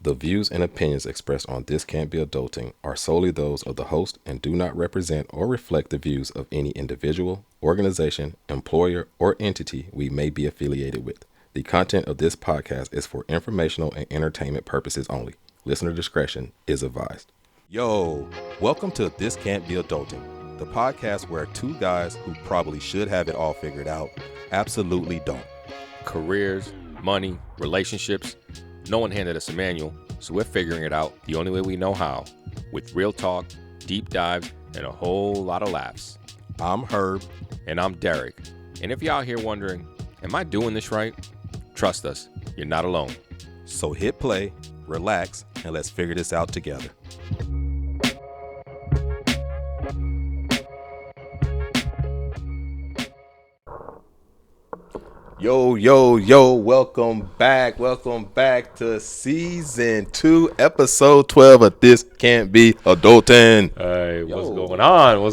The views and opinions expressed on This Can't Be Adulting are solely those of the host and do not represent or reflect the views of any individual, organization, employer, or entity we may be affiliated with. The content of this podcast is for informational and entertainment purposes only. Listener discretion is advised. Yo, welcome to This Can't Be Adulting, the podcast where two guys who probably should have it all figured out absolutely don't. Careers, money, relationships. No one handed us a manual, so we're figuring it out the only way we know how, with real talk, deep dives, and a whole lot of laughs. I'm Herb. And I'm Derek. And if you're out here wondering, am I doing this right? Trust us, you're not alone. So hit play, relax, and let's figure this out together. Yo, welcome back to season 2, episode 12 of This Can't Be Adulting. Hey, what's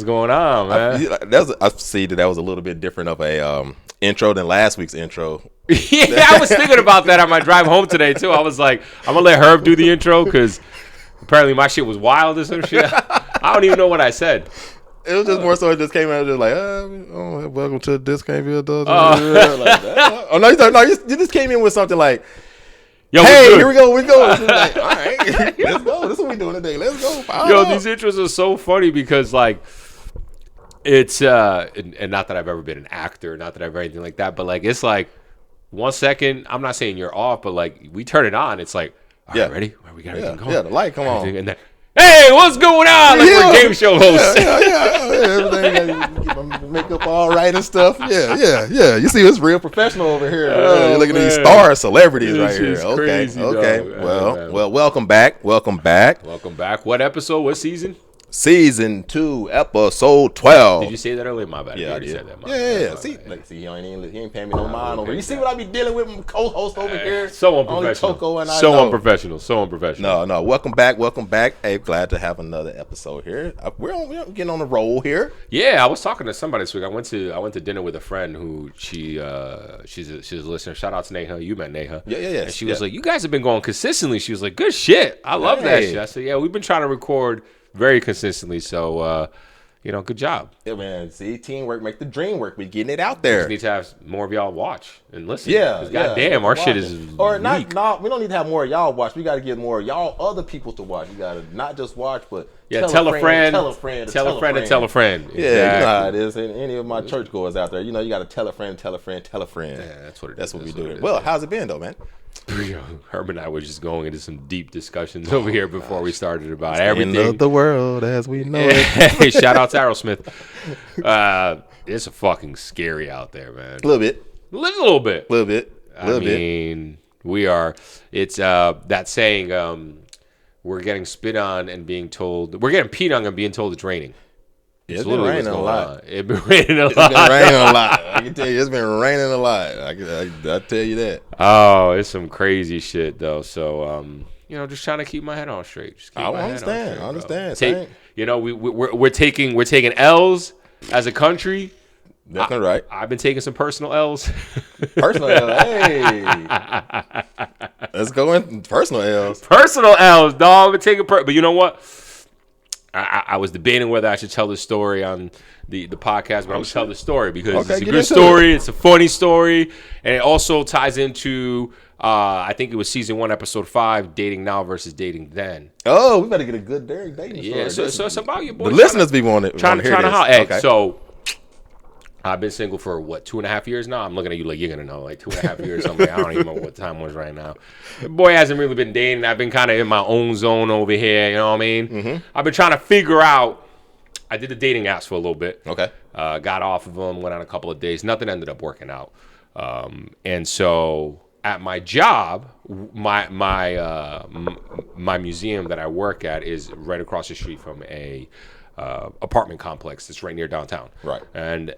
going on, man? I see that was a little bit different of a intro than last week's intro. Yeah, I was thinking about that on my drive home today, too. I was like, I'm going to let Herb do the intro, because apparently my shit was wild or some shit. I don't even know what I said. It was just more so it just came out just like, welcome to This Can't Be Adulting. No, you just came in with something like, yo, hey, here we go. Like, all right, let's go. This is what we doing today. Let's go. Yo, these intros are so funny because, like, it's, and not that I've ever been an actor, not that I've ever anything like that, but, like, it's like 1 second, I'm not saying you're off, but, like, we turn it on. It's like, all right, ready? All right, we got everything going. Yeah, the light, come on. And then, hey, what's going on? Like we're game show hosts. Everything, keep my makeup all right and stuff. Yeah. You see, it's real professional over here. You're looking at these star celebrities right here. Okay. Well, welcome back. Welcome back. What episode? What season? Season 2, episode 12. Did you say that earlier? My bad. Yeah, you already said that. Yeah. See, he ain't paying me no mind over here. You see what I be dealing with, my co-host over here? So unprofessional. So unprofessional. No. Welcome back. Hey, glad to have another episode here. We're getting on the roll here. Yeah, I was talking to somebody this week. I went to dinner with a friend who she's a listener. Shout out to Neha. You met Neha. Yeah. And she was like, you guys have been going consistently. She was like, good shit. I love that shit. I said, yeah, we've been trying to record very consistently, so good job. Yeah, man. See, teamwork make the dream work. We getting it out there. We just need to have more of y'all watch and listen. Yeah, goddamn, our shit is or weak. not. We don't need to have more of y'all watch. We got to get more of y'all other people to watch. You got to not just watch, but tell a friend. Exactly. Yeah, you know how it is. And any of my churchgoers out there, you got to tell a friend. Yeah, that's what it is. That's what we do. Well, how's it been though, man? Herb and I were just going into some deep discussions over here before we started about everything. End of the world as we know it. Hey, shout out to Aerosmith. It's fucking scary out there, man. A little bit. I mean, we are. It's that saying. We're getting spit on and being told. We're getting peed on and being told it's raining. It's been raining a lot. It's been raining a lot. I can tell you, it's been raining a lot. I tell you that. Oh, it's some crazy shit though. So, just trying to keep my head on straight. I understand. We're taking L's as a country. Definitely right. I've been taking some personal L's. Personal L's. Hey. Let's go in personal L's. Personal L's, dog. I've been taking but you know what? I was debating whether I should tell this story on the podcast, but I'm going to tell the story because it's a good story. It's a funny story. And it also ties into, I think it was season 1, episode 5, dating now versus dating then. Oh, we better get a good dating story. Yeah, so it's about your boy. The listeners be wanting trying to hear this. Okay. So I've been single for, 2.5 years now? I'm looking at you like you're going to know, like 2.5 years. Something. I don't even know what time was right now. The boy hasn't really been dating. I've been kind of in my own zone over here. You know what I mean? Mm-hmm. I've been trying to figure out. I did the dating apps for a little bit. Okay. Got off of them, went on a couple of days. Nothing ended up working out. And so at my job, my museum that I work at is right across the street from a apartment complex that's right near downtown. Right. And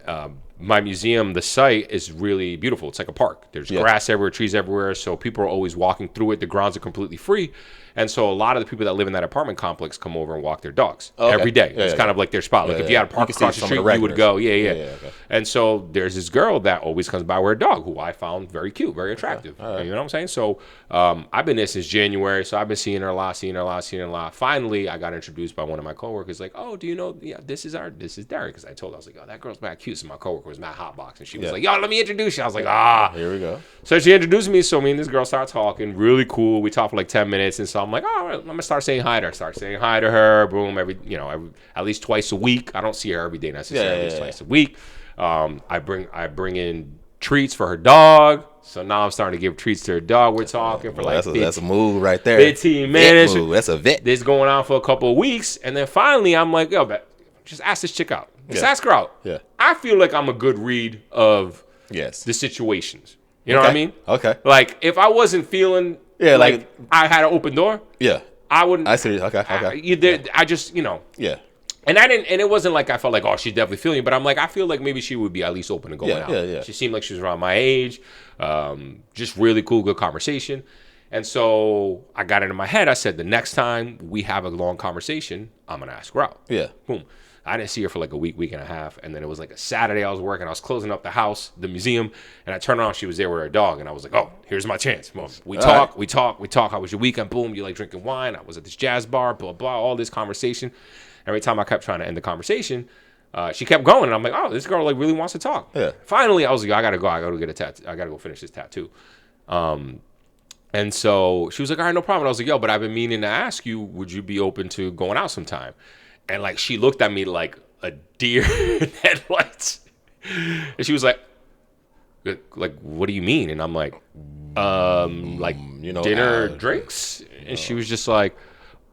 my museum, the site is really beautiful. It's like a park. There's grass everywhere, trees everywhere. So people are always walking through it. The grounds are completely free. And so a lot of the people that live in that apartment complex come over and walk their dogs every day. It's kind of like their spot. Like if you had a park across the street, you would go. Okay. And so there's this girl that always comes by with her dog, who I found very cute, very attractive. You know what I'm saying? So I've been there since January. So I've been seeing her a lot. Finally, I got introduced by one of my coworkers. Like, oh, do you know? Yeah, this is Derek. Because I told her, I was like, oh, that girl's mad cute. So my coworker was mad hotbox, and she was like, yo, let me introduce you. I was like, here we go. So she introduced me. So me and this girl started talking. Really cool. We talked for like 10 minutes, and so I'm like, all right, I'm gonna start saying hi to her. Start saying hi to her. Boom. Every at least twice a week. I don't see her every day necessarily. At least twice a week. I bring in treats for her dog. So now I'm starting to give treats to her dog. We're talking for like that's a move right there. 15 minutes. That's a vet. This going on for a couple of weeks, and then finally I'm like, yo, just ask this chick out. Just ask her out. Yeah. I feel like I'm a good read of the situations. You know what I mean? Okay. Like if I wasn't feeling like I had an open door. Yeah. I wouldn't. I see. Okay. I just Yeah. And I didn't. And it wasn't like I felt like, oh, she's definitely feeling. But I'm like, I feel like maybe she would be at least open to going out. Yeah. She seemed like she was around my age. Just really cool, good conversation. And so I got into my head. I said, the next time we have a long conversation, I'm gonna ask her out. Yeah. Boom. I didn't see her for like a week and a half. And then it was like a Saturday I was working. I was closing up the house, the museum. And I turned around. She was there with her dog. And I was like, oh, here's my chance. Boom. We talk. How was your weekend? Boom. You like drinking wine? I was at this jazz bar, blah, blah, all this conversation. Every time I kept trying to end the conversation, she kept going. And I'm like, oh, this girl like really wants to talk. Yeah. Finally, I was like, I got to go. I got to get a tattoo. I got to go finish this tattoo. And so she was like, all right, no problem. And I was like, yo, but I've been meaning to ask you, would you be open to going out sometime? And like she looked at me like a deer in headlights, and she was like, what do you mean? And I'm like, dinner, drinks. And she was just like,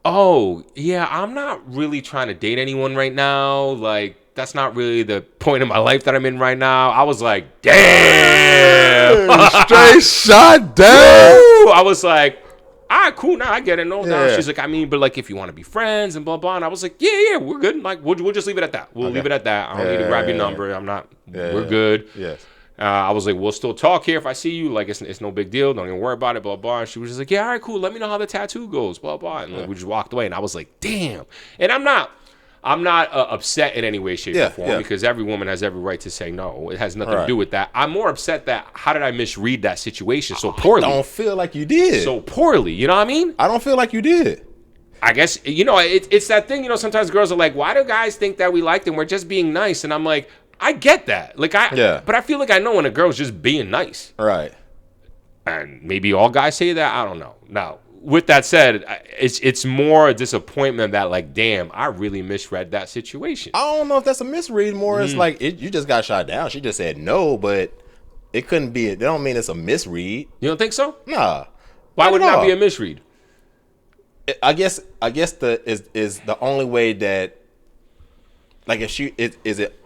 oh yeah, I'm not really trying to date anyone right now. Like that's not really the point of my life that I'm in right now. I was like, damn, straight shot down. I was like, all right, cool. Now I get it. No doubt. She's like, I mean, but like, if you want to be friends and blah blah. And I was like, yeah, we're good. Like, we'll just leave it at that. We'll leave it at that. I don't need to grab your number. I'm not. We're good. Yes. I was like, we'll still talk here if I see you. Like, it's no big deal. Don't even worry about it. Blah blah. And she was just like, yeah, all right, cool. Let me know how the tattoo goes. Blah blah. And like, we just walked away. And I was like, damn. And I'm not upset in any way, shape, or form because every woman has every right to say no. It has nothing to do with that. I'm more upset that how did I misread that situation so poorly? I don't feel like you did. So poorly, you know what I mean? I don't feel like you did. I guess, it's that thing, sometimes girls are like, why do guys think that we like them? We're just being nice. And I'm like, I get that. Like but I feel like I know when a girl's just being nice. Right. And maybe all guys say that. I don't know. Now, with that said, it's more a disappointment that like, damn, I really misread that situation. I don't know if that's a misread. More it's like you just got shot down. She just said no, but it couldn't be. That don't mean it's a misread. You don't think so? Nah. Why would it not be a misread? I guess the only way that like if she is it.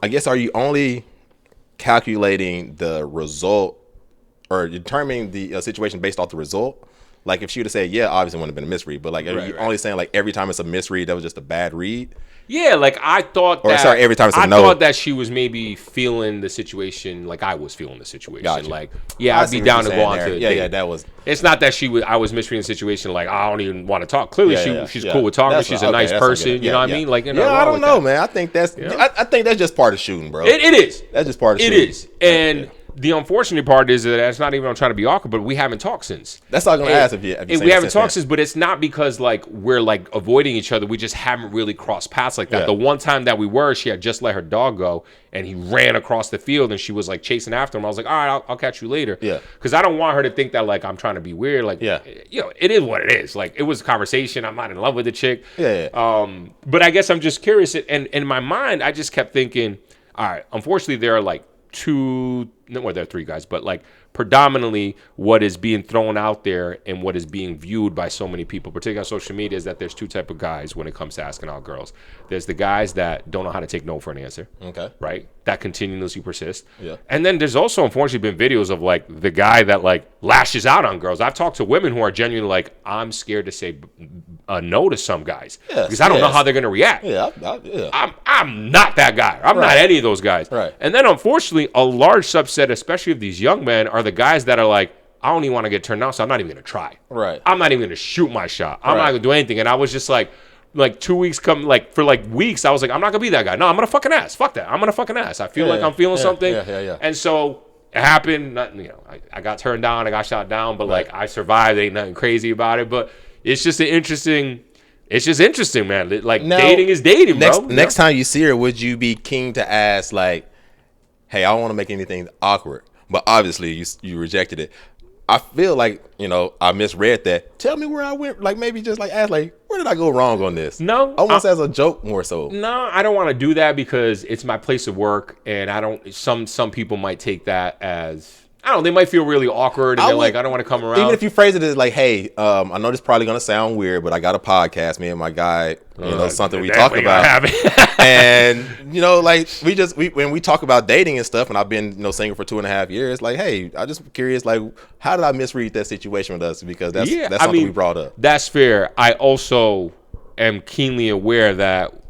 I guess are you only calculating the result or determining the situation based off the result? Like, if she would have said, yeah, obviously it wouldn't have been a misread. But, like, are you only saying, like, every time it's a misread, that was just a bad read? Yeah, like, I thought that... Or, sorry, every time it's a no. I thought that she was maybe feeling the situation like I was feeling the situation. Gotcha. Like, yeah, I'd be down to go on to... Yeah, that was... It's not that I was misreading the situation like, I don't even want to talk. Clearly, she's cool with talking. She's a nice person. You know what I mean? Like, I don't know, man. I think that's... I think that's just part of shooting, bro. It is. That's just part of shooting. It is. And... The unfortunate part is that it's not even I'm trying to be awkward, but we haven't talked since. That's all I'm going to ask if you we haven't talked since, but it's not because like we're like avoiding each other. We just haven't really crossed paths like that. Yeah. The one time that we were, she had just let her dog go and he ran across the field and she was like chasing after him. I was like, all right, I'll catch you later. Yeah. Because I don't want her to think that like I'm trying to be weird. Like, it is what it is. Like it was a conversation. I'm not in love with the chick. Yeah. But I guess I'm just curious. And in my mind, I just kept thinking, all right, unfortunately there are like there are three guys, but like predominantly what is being thrown out there and what is being viewed by so many people, particularly on social media, is that there's two type of guys when it comes to asking out girls. There's the guys that don't know how to take no for an answer. Okay. Right? That continuously persist. Yeah. And then there's also unfortunately been videos of like the guy that like lashes out on girls. I've talked to women who are genuinely like, I'm scared to say no to some guys because I don't know how they're gonna react. I'm not that guy. I'm not any of those guys. Right. And then unfortunately, a large subset, especially of these young men, are the guys that are like, I don't even want to get turned down, so I'm not even gonna try. Right. I'm not even gonna shoot my shot. I'm not gonna do anything. And I was just like 2 weeks for weeks, I was like, I'm not gonna be that guy. No, I'm gonna fucking ass. Fuck that. I'm gonna fucking ass. I feel like I'm feeling something. And so it happened. Nothing. I got turned down. I got shot down, but I survived. Ain't nothing crazy about it. But it's just interesting, man. Now, dating is dating, bro. Next time you see her, would you be keen to ask like, hey, I don't want to make anything awkward, but obviously you rejected it. I feel like, I misread that. Tell me where I went. Like, maybe just ask, where did I go wrong on this? No. Almost as a joke more so. No, I don't want to do that because it's my place of work. And some people might take that as, I don't know, they might feel really awkward. And they're like, I don't want to come around. Even if you phrase it as hey, I know this is probably going to sound weird, but I got a podcast, me and my guy, something we talk about. And, when we talk about dating and stuff, and I've been, single for 2.5 years, hey, I just curious, how did I misread that situation with us? Because that's something we brought up. That's fair. I also am keenly aware that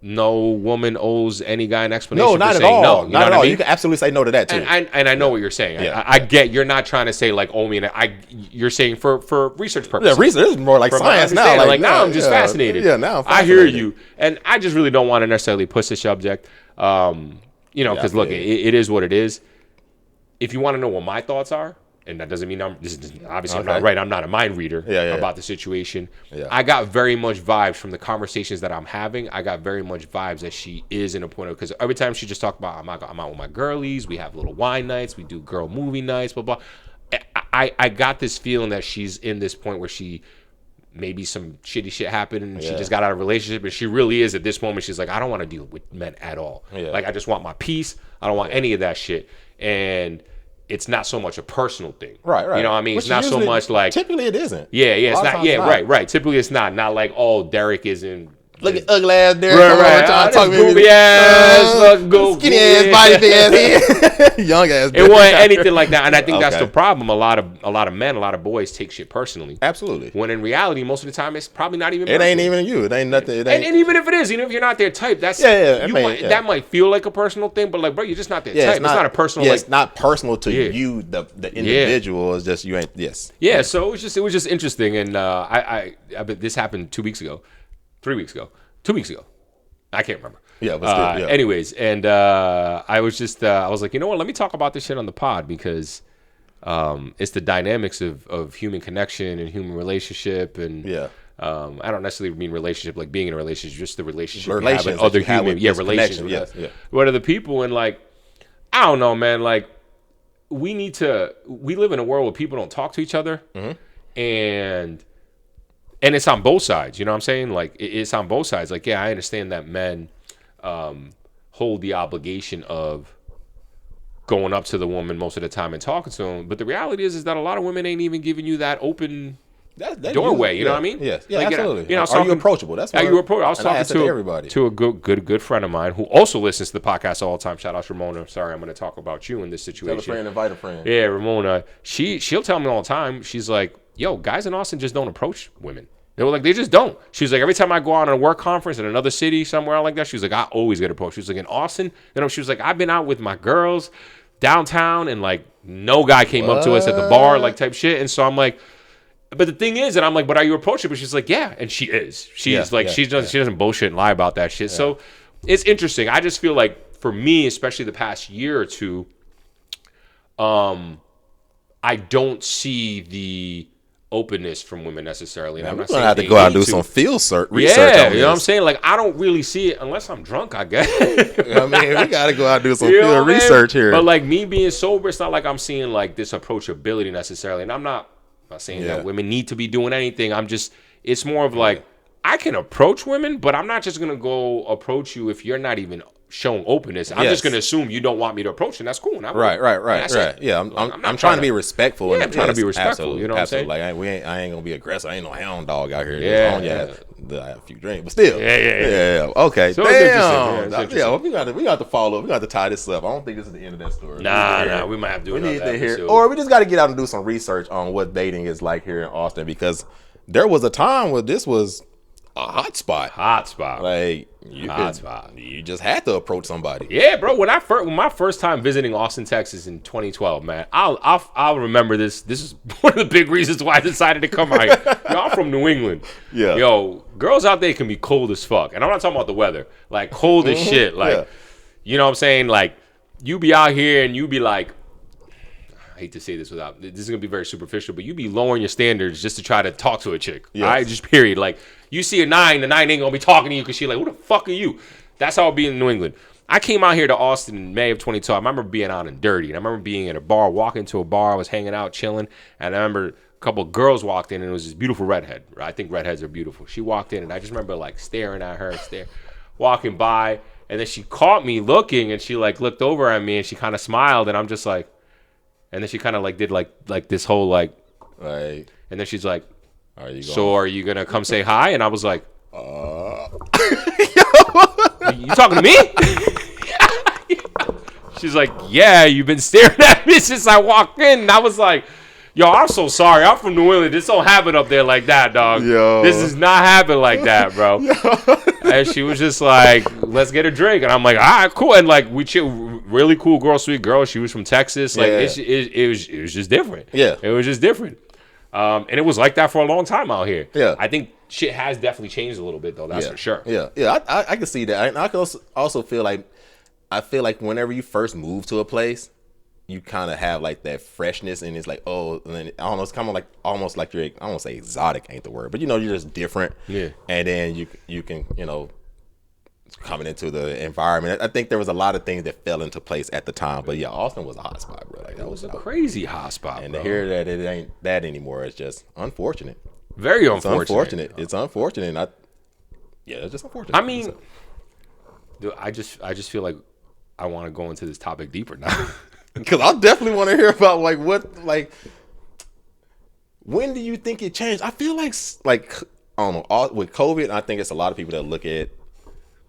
no woman owes any guy an explanation. No, not for at all. No. Not at all. You can absolutely say no to that too. And I know what you're saying. Yeah. I get you're not trying to say owe me. You're saying for research purposes. Yeah, research is more like science now. Now I'm just fascinated. Yeah, now I'm fascinated. I hear you, and I just really don't want to necessarily push the subject. Because look, it is what it is. If you want to know what my thoughts are. And that doesn't mean I'm not right. I'm not a mind reader about the situation. Yeah. I got very much vibes from the conversations that I'm having. I got very much vibes that she is in a point of, because every time she just talked about, I'm out with my girlies, we have little wine nights, we do girl movie nights, blah, blah. I got this feeling that she's in this point where she, maybe some shitty shit happened and she just got out of a relationship, and she really is at this moment, she's like, I don't want to deal with men at all. Yeah. I just want my peace. I don't want any of that shit. And it's not so much a personal thing. Right. You know what I mean? Which it's not so much typically it isn't. Yeah, it's not. Yeah, right. Typically it's not. Not Derek is in. Look at ugly ass Derek. Right. Goofy ass, skinny ass, body ass, young ass. It wasn't anything like that, and I think that's the problem. A lot of men, a lot of boys take shit personally. Absolutely. When in reality, most of the time, it's probably not even. It ain't even you. It ain't nothing. It ain't. And even if it is, even if you're not their type, that's that might feel like a personal thing, but bro, you're just not their type. It's not a personal. Yeah, it's not personal to you, the individual. It's just you ain't. Yes. Yeah. So it was just interesting, and I this happened 2 weeks ago. 3 weeks ago. 2 weeks ago. I can't remember. Yeah, but still, anyways, and I was like, you know what? Let me talk about this shit on the pod because it's the dynamics of human connection and human relationship. And I don't necessarily mean relationship like being in a relationship, just the relationship you have with other human. Relations. What other people. And I don't know, man. We live in a world where people don't talk to each other. Mm-hmm. And it's on both sides, you know what I'm saying? It's on both sides. I understand that men hold the obligation of going up to the woman most of the time and talking to them. But the reality is that a lot of women ain't even giving you that open doorway. You know what I mean? Yes. Yeah, absolutely. Are you approachable? That's what I was talking to a good friend of mine who also listens to the podcast all the time. Shout out to Ramona. Sorry, I'm going to talk about you in this situation. Tell a friend, invite a friend. Yeah, Ramona. She'll tell me all the time. She's like, yo, guys in Austin just don't approach women. They just don't. She's like, every time I go out on a work conference in another city somewhere like that, she's like, I always get approached. She's like, in Austin, she was like, I've been out with my girls downtown and no guy came up to us at the bar, type shit. And so I'm like, but the thing is, and I'm like, but are you approachable? She's like, yeah. And she is. She doesn't bullshit and lie about that shit. Yeah. So it's interesting. I just feel like for me, especially the past year or two, I don't see the openness from women necessarily. And I'm not saying have to go out and do some field research. Yeah, you know what I'm saying? I don't really see it unless I'm drunk, I guess. I mean, we got to go out and do some field research here. But me being sober, it's not like I'm seeing this approachability necessarily. And I'm not saying that women need to be doing anything. It's more of I can approach women, but I'm not just going to go approach you if you're not even showing openness. I'm just going to assume you don't want me to approach, and that's cool. Right. Yeah, I'm trying to be respectful. Yeah, I'm trying to be respectful. Absolutely, you know what I'm saying? I ain't going to be aggressive. I ain't no hound dog out here. Yeah. I have a few drinks, but still. Yeah. Okay. So damn. We got to follow up. We got to tie this up. I don't think this is the end of that story. Nah. We might have to do it. Or we just got to get out and do some research on what dating is like here in Austin, because there was a time where this was a hot spot. Like you just had to approach somebody. Yeah, bro. When my first time visiting Austin, Texas in 2012, man, I'll remember this. This is one of the big reasons why I decided to come out here. Yo, I'm from New England. Yeah. Yo, girls out there can be cold as fuck, and I'm not talking about the weather. Like cold as shit. Like, you know what I'm saying? Like, you be out here and you be like, I hate to say this this is gonna be very superficial, but you be lowering your standards just to try to talk to a chick. Yes. All right, just period. Like, you see a 9, the 9 ain't gonna be talking to you because she like, who the fuck are you? That's how it be in New England. I came out here to Austin in May of 2012. I remember being out and dirty, and I remember being at a bar, walking to a bar. I was hanging out, chilling, and I remember a couple of girls walked in, and it was this beautiful redhead. I think redheads are beautiful. She walked in, and I just remember like staring at her, walking by, and then she caught me looking, and she like looked over at me, and she kind of smiled, and I'm just like. And then she kind of like did like this whole like, and then she's like, are you gonna come say hi? And I was like, you talking to me? She's like, yeah, you've been staring at me since I walked in. And I was like, yo, I'm so sorry. I'm from New England. This don't happen up there like that, dog. Yo. This does not happen like that, bro. And she was just like, let's get a drink. And I'm like, all right, cool. And like, we chill, really cool girl, sweet girl. She was from Texas. Like, it was just different. Yeah. It was just different. And it was like that for a long time out here. Yeah. I think shit has definitely changed a little bit, though. That's for sure. Yeah. Yeah. I can see that. And I can also feel like, whenever you first move to a place, you kind of have like that freshness, and it's like, oh, and then I don't know, it's kind of like almost like you're, I don't want to say exotic ain't the word, but you're just different. Yeah. And then you can coming into the environment. I think there was a lot of things that fell into place at the time, but yeah, Austin was a hot spot, bro. Like, that was a crazy hot spot, and bro. to hear that it ain't that anymore, it's just unfortunate. Very unfortunate. It's unfortunate. It's just unfortunate. I mean, dude, I just feel like I want to go into this topic deeper now. Because I definitely want to hear about when do you think it changed? I feel like I don't know, with COVID, I think it's a lot of people that look at,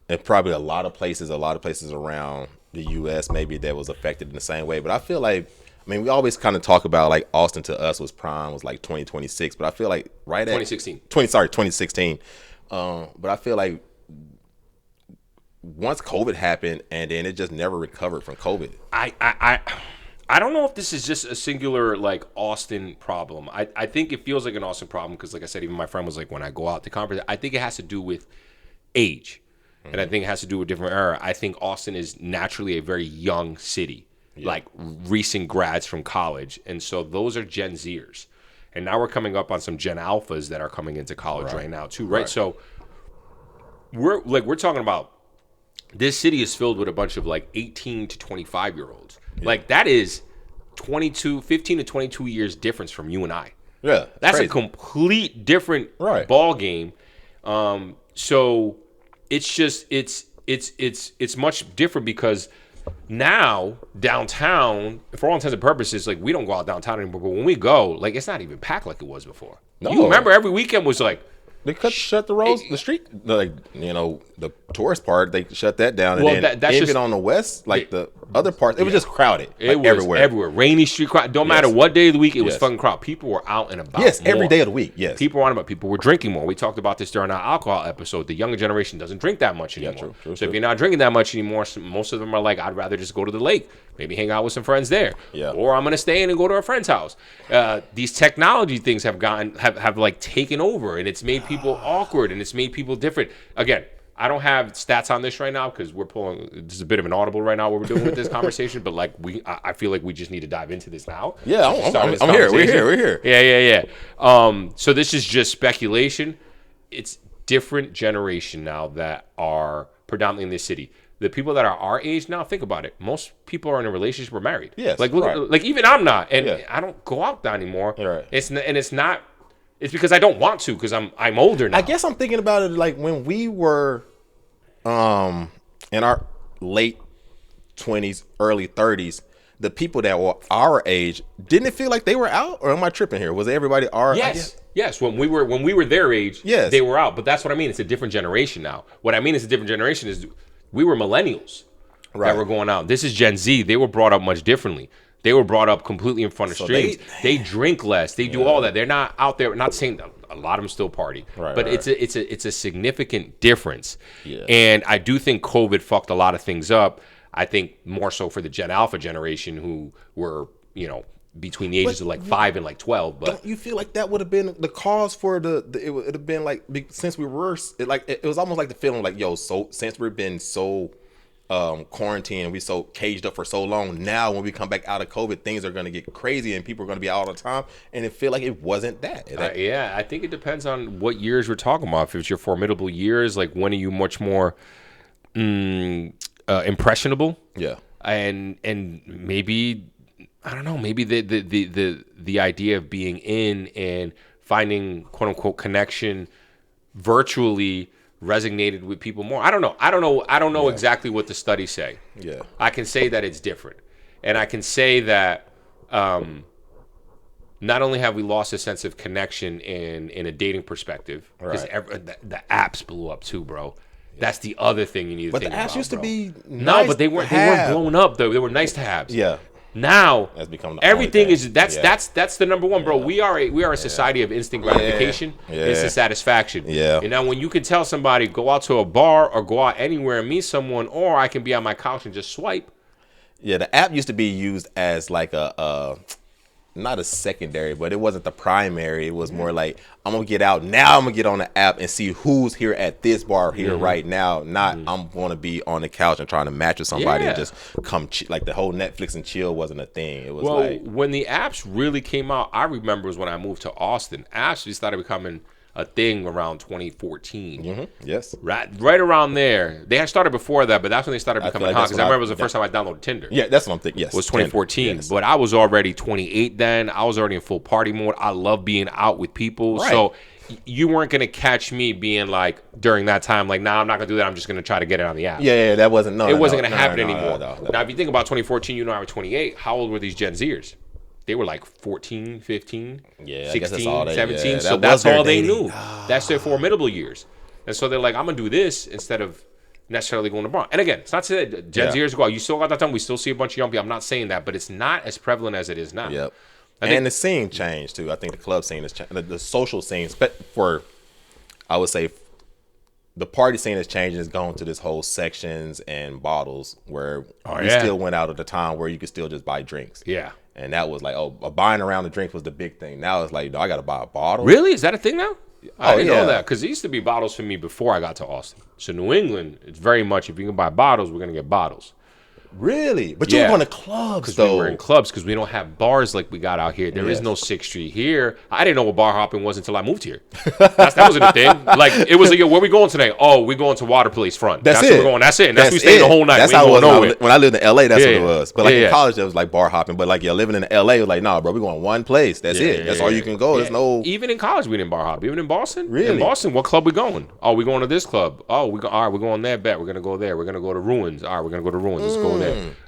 and probably a lot of places around the U.S. maybe that was affected in the same way. But I feel like, I mean, we always kind of talk about like Austin to us was prime was like 2026, but I feel like 2016. But I feel like once COVID happened, and then it just never recovered from COVID. I don't know if this is just a singular like Austin problem. I think it feels like an Austin problem because, like I said, even my friend was like, when I go out to conference, I think it has to do with age, and I think it has to do with different era. I think Austin is naturally a very young city, like recent grads from college, and so those are Gen Zers, and now we're coming up on some Gen Alphas that are coming into college right now too, right? So we're talking about. This city is filled with a bunch of like 18 to 25 year olds. Yeah. Like that is 15 to 22 years difference from you and I. Yeah. That's crazy. A complete different ball game. So it's just, it's much different because now downtown, for all intents and purposes, like we don't go out downtown anymore, but when we go, like it's not even packed like it was before. No. You remember every weekend was like, they shut the roads, the street, like the tourist part. They shut that down, and then that's even just, on the west, like the other parts, it was just crowded. It was everywhere. Rainy street crowd. Don't matter what day of the week, it was fucking crowd. People were out and about. Yes, every day of the week. Yes, people were out about. People were drinking more. We talked about this during our alcohol episode. The younger generation doesn't drink that much anymore. True. If you're not drinking that much anymore, most of them are like, I'd rather just go to the lake, maybe hang out with some friends there, or I'm gonna stay in and go to a friend's house. These technology things have like taken over, and it's made people awkward, and it's made people different. Again, I don't have stats on this right now because this is a bit of an audible right now what we're doing with this conversation, but like I feel like we just need to dive into this now. Yeah, I'm here. We're here. Yeah. So this is just speculation. It's different generation now that are predominantly in this city. The people that are our age now, think about it. Most people are in a relationship or married. Yes. Like look, like even I'm not, and I don't go out that anymore. Right. It's because I don't want to, because I'm older now. I guess I'm thinking about it like when we were in our late 20s, early 30s, the people that were our age, didn't it feel like they were out? Or am I tripping here? Was everybody our age? Yes. When we were their age, they were out. But that's what I mean. It's a different generation now. What I mean is a different generation is we were millennials that were going out. This is Gen Z. They were brought up much differently. They were brought up completely in front of streams. They drink less. They do all that. They're not out there. Not saying that a lot of them still party, but it's a significant difference. Yeah. And I do think COVID fucked a lot of things up. I think more so for the Gen Alpha generation who were, between the ages of like 5 and like 12. But don't you feel like that would have been the cause for it would have been like, since we were it was almost like the feeling like, so since we've been so quarantine and we so caged up for so long, now when we come back out of COVID, things are going to get crazy and people are going to be out all the time, and it feel like it wasn't that. I think it depends on what years we're talking about. If it's your formidable years, like when are you much more impressionable? Yeah. And maybe, I don't know, maybe the idea of being in and finding quote unquote connection virtually resonated with people more. I don't know exactly what the studies say. Yeah. I can say that it's different. And I can say that not only have we lost a sense of connection in a dating perspective, because the apps blew up too, bro. That's the other thing you need to think about. But the apps used to be nice. No, but they weren't blown up though. They were nice to have. Yeah. Now that's become everything is that's the number one, bro. We are a society of instant gratification, instant satisfaction. Yeah. And now when you can tell somebody go out to a bar or go out anywhere and meet someone, or I can be on my couch and just swipe. Yeah, the app used to be used as like a not a secondary, but it wasn't the primary. It was more like, I'm gonna get out now. I'm gonna get on the app and see who's here at this bar here right now. Not I'm gonna be on the couch and trying to match with somebody and just come like the whole Netflix and chill wasn't a thing. It was like when the apps really came out. I remember was when I moved to Austin. Apps just started becoming a thing around 2014. Yes. Right around there. They had started before that, but that's when they started becoming hot. Because I remember it was the first time I downloaded Tinder. Yeah, that's what I'm thinking. Yes. It was 2014. Yes. But I was already 28 then. I was already in full party mode. I love being out with people. Right. So you weren't going to catch me being like, during that time, like, nah, I'm not going to do that. I'm just going to try to get it on the app. Yeah, that wasn't, it wasn't going to happen anymore. Now, if you think about 2014, I was 28. How old were these Gen Zers? They were like 14, 15, 16, 17. So that's all they knew. That's their formidable years. And so they're like, I'm going to do this instead of necessarily going to bar. And again, it's not to say that Gen Zers go out. You still got that time. We still see a bunch of young people. I'm not saying that, but it's not as prevalent as it is now. Yep. And the scene changed too. I think the club scene has changed. The social scene, I would say, the party scene is changing. It's going to this whole sections and bottles where we still went out at the time where you could still just buy drinks. Yeah. And that was like, buying around the drinks was the big thing. Now it's like, I got to buy a bottle. Really? Is that a thing now? I didn't know that, because it used to be bottles for me before I got to Austin. So New England, it's very much, if you can buy bottles, we're going to get bottles. Really? But you were going to clubs, though. We were in clubs because we don't have bars like we got out here. There is no 6th Street here. I didn't know what bar hopping was until I moved here. That wasn't a thing. Like, it was like, yo, where we going today? Oh, we going to Water Place front. That's where we're going. That's it. And that's we stayed the whole night. That's how it was when I lived in LA. That's what it was. But like in college, it was like bar hopping. But like, living in LA, it was like, nah, bro, we going one place. That's it. That's all you can go. There's no. Even in college, we didn't bar hop. Even in Boston. Really? In Boston, what club we going? Oh, we going to this club. Oh, all right, we're going there. Bet we're gonna go there. We're gonna go to Ruins. All right, we're gonna go to Ruins. Let's go there.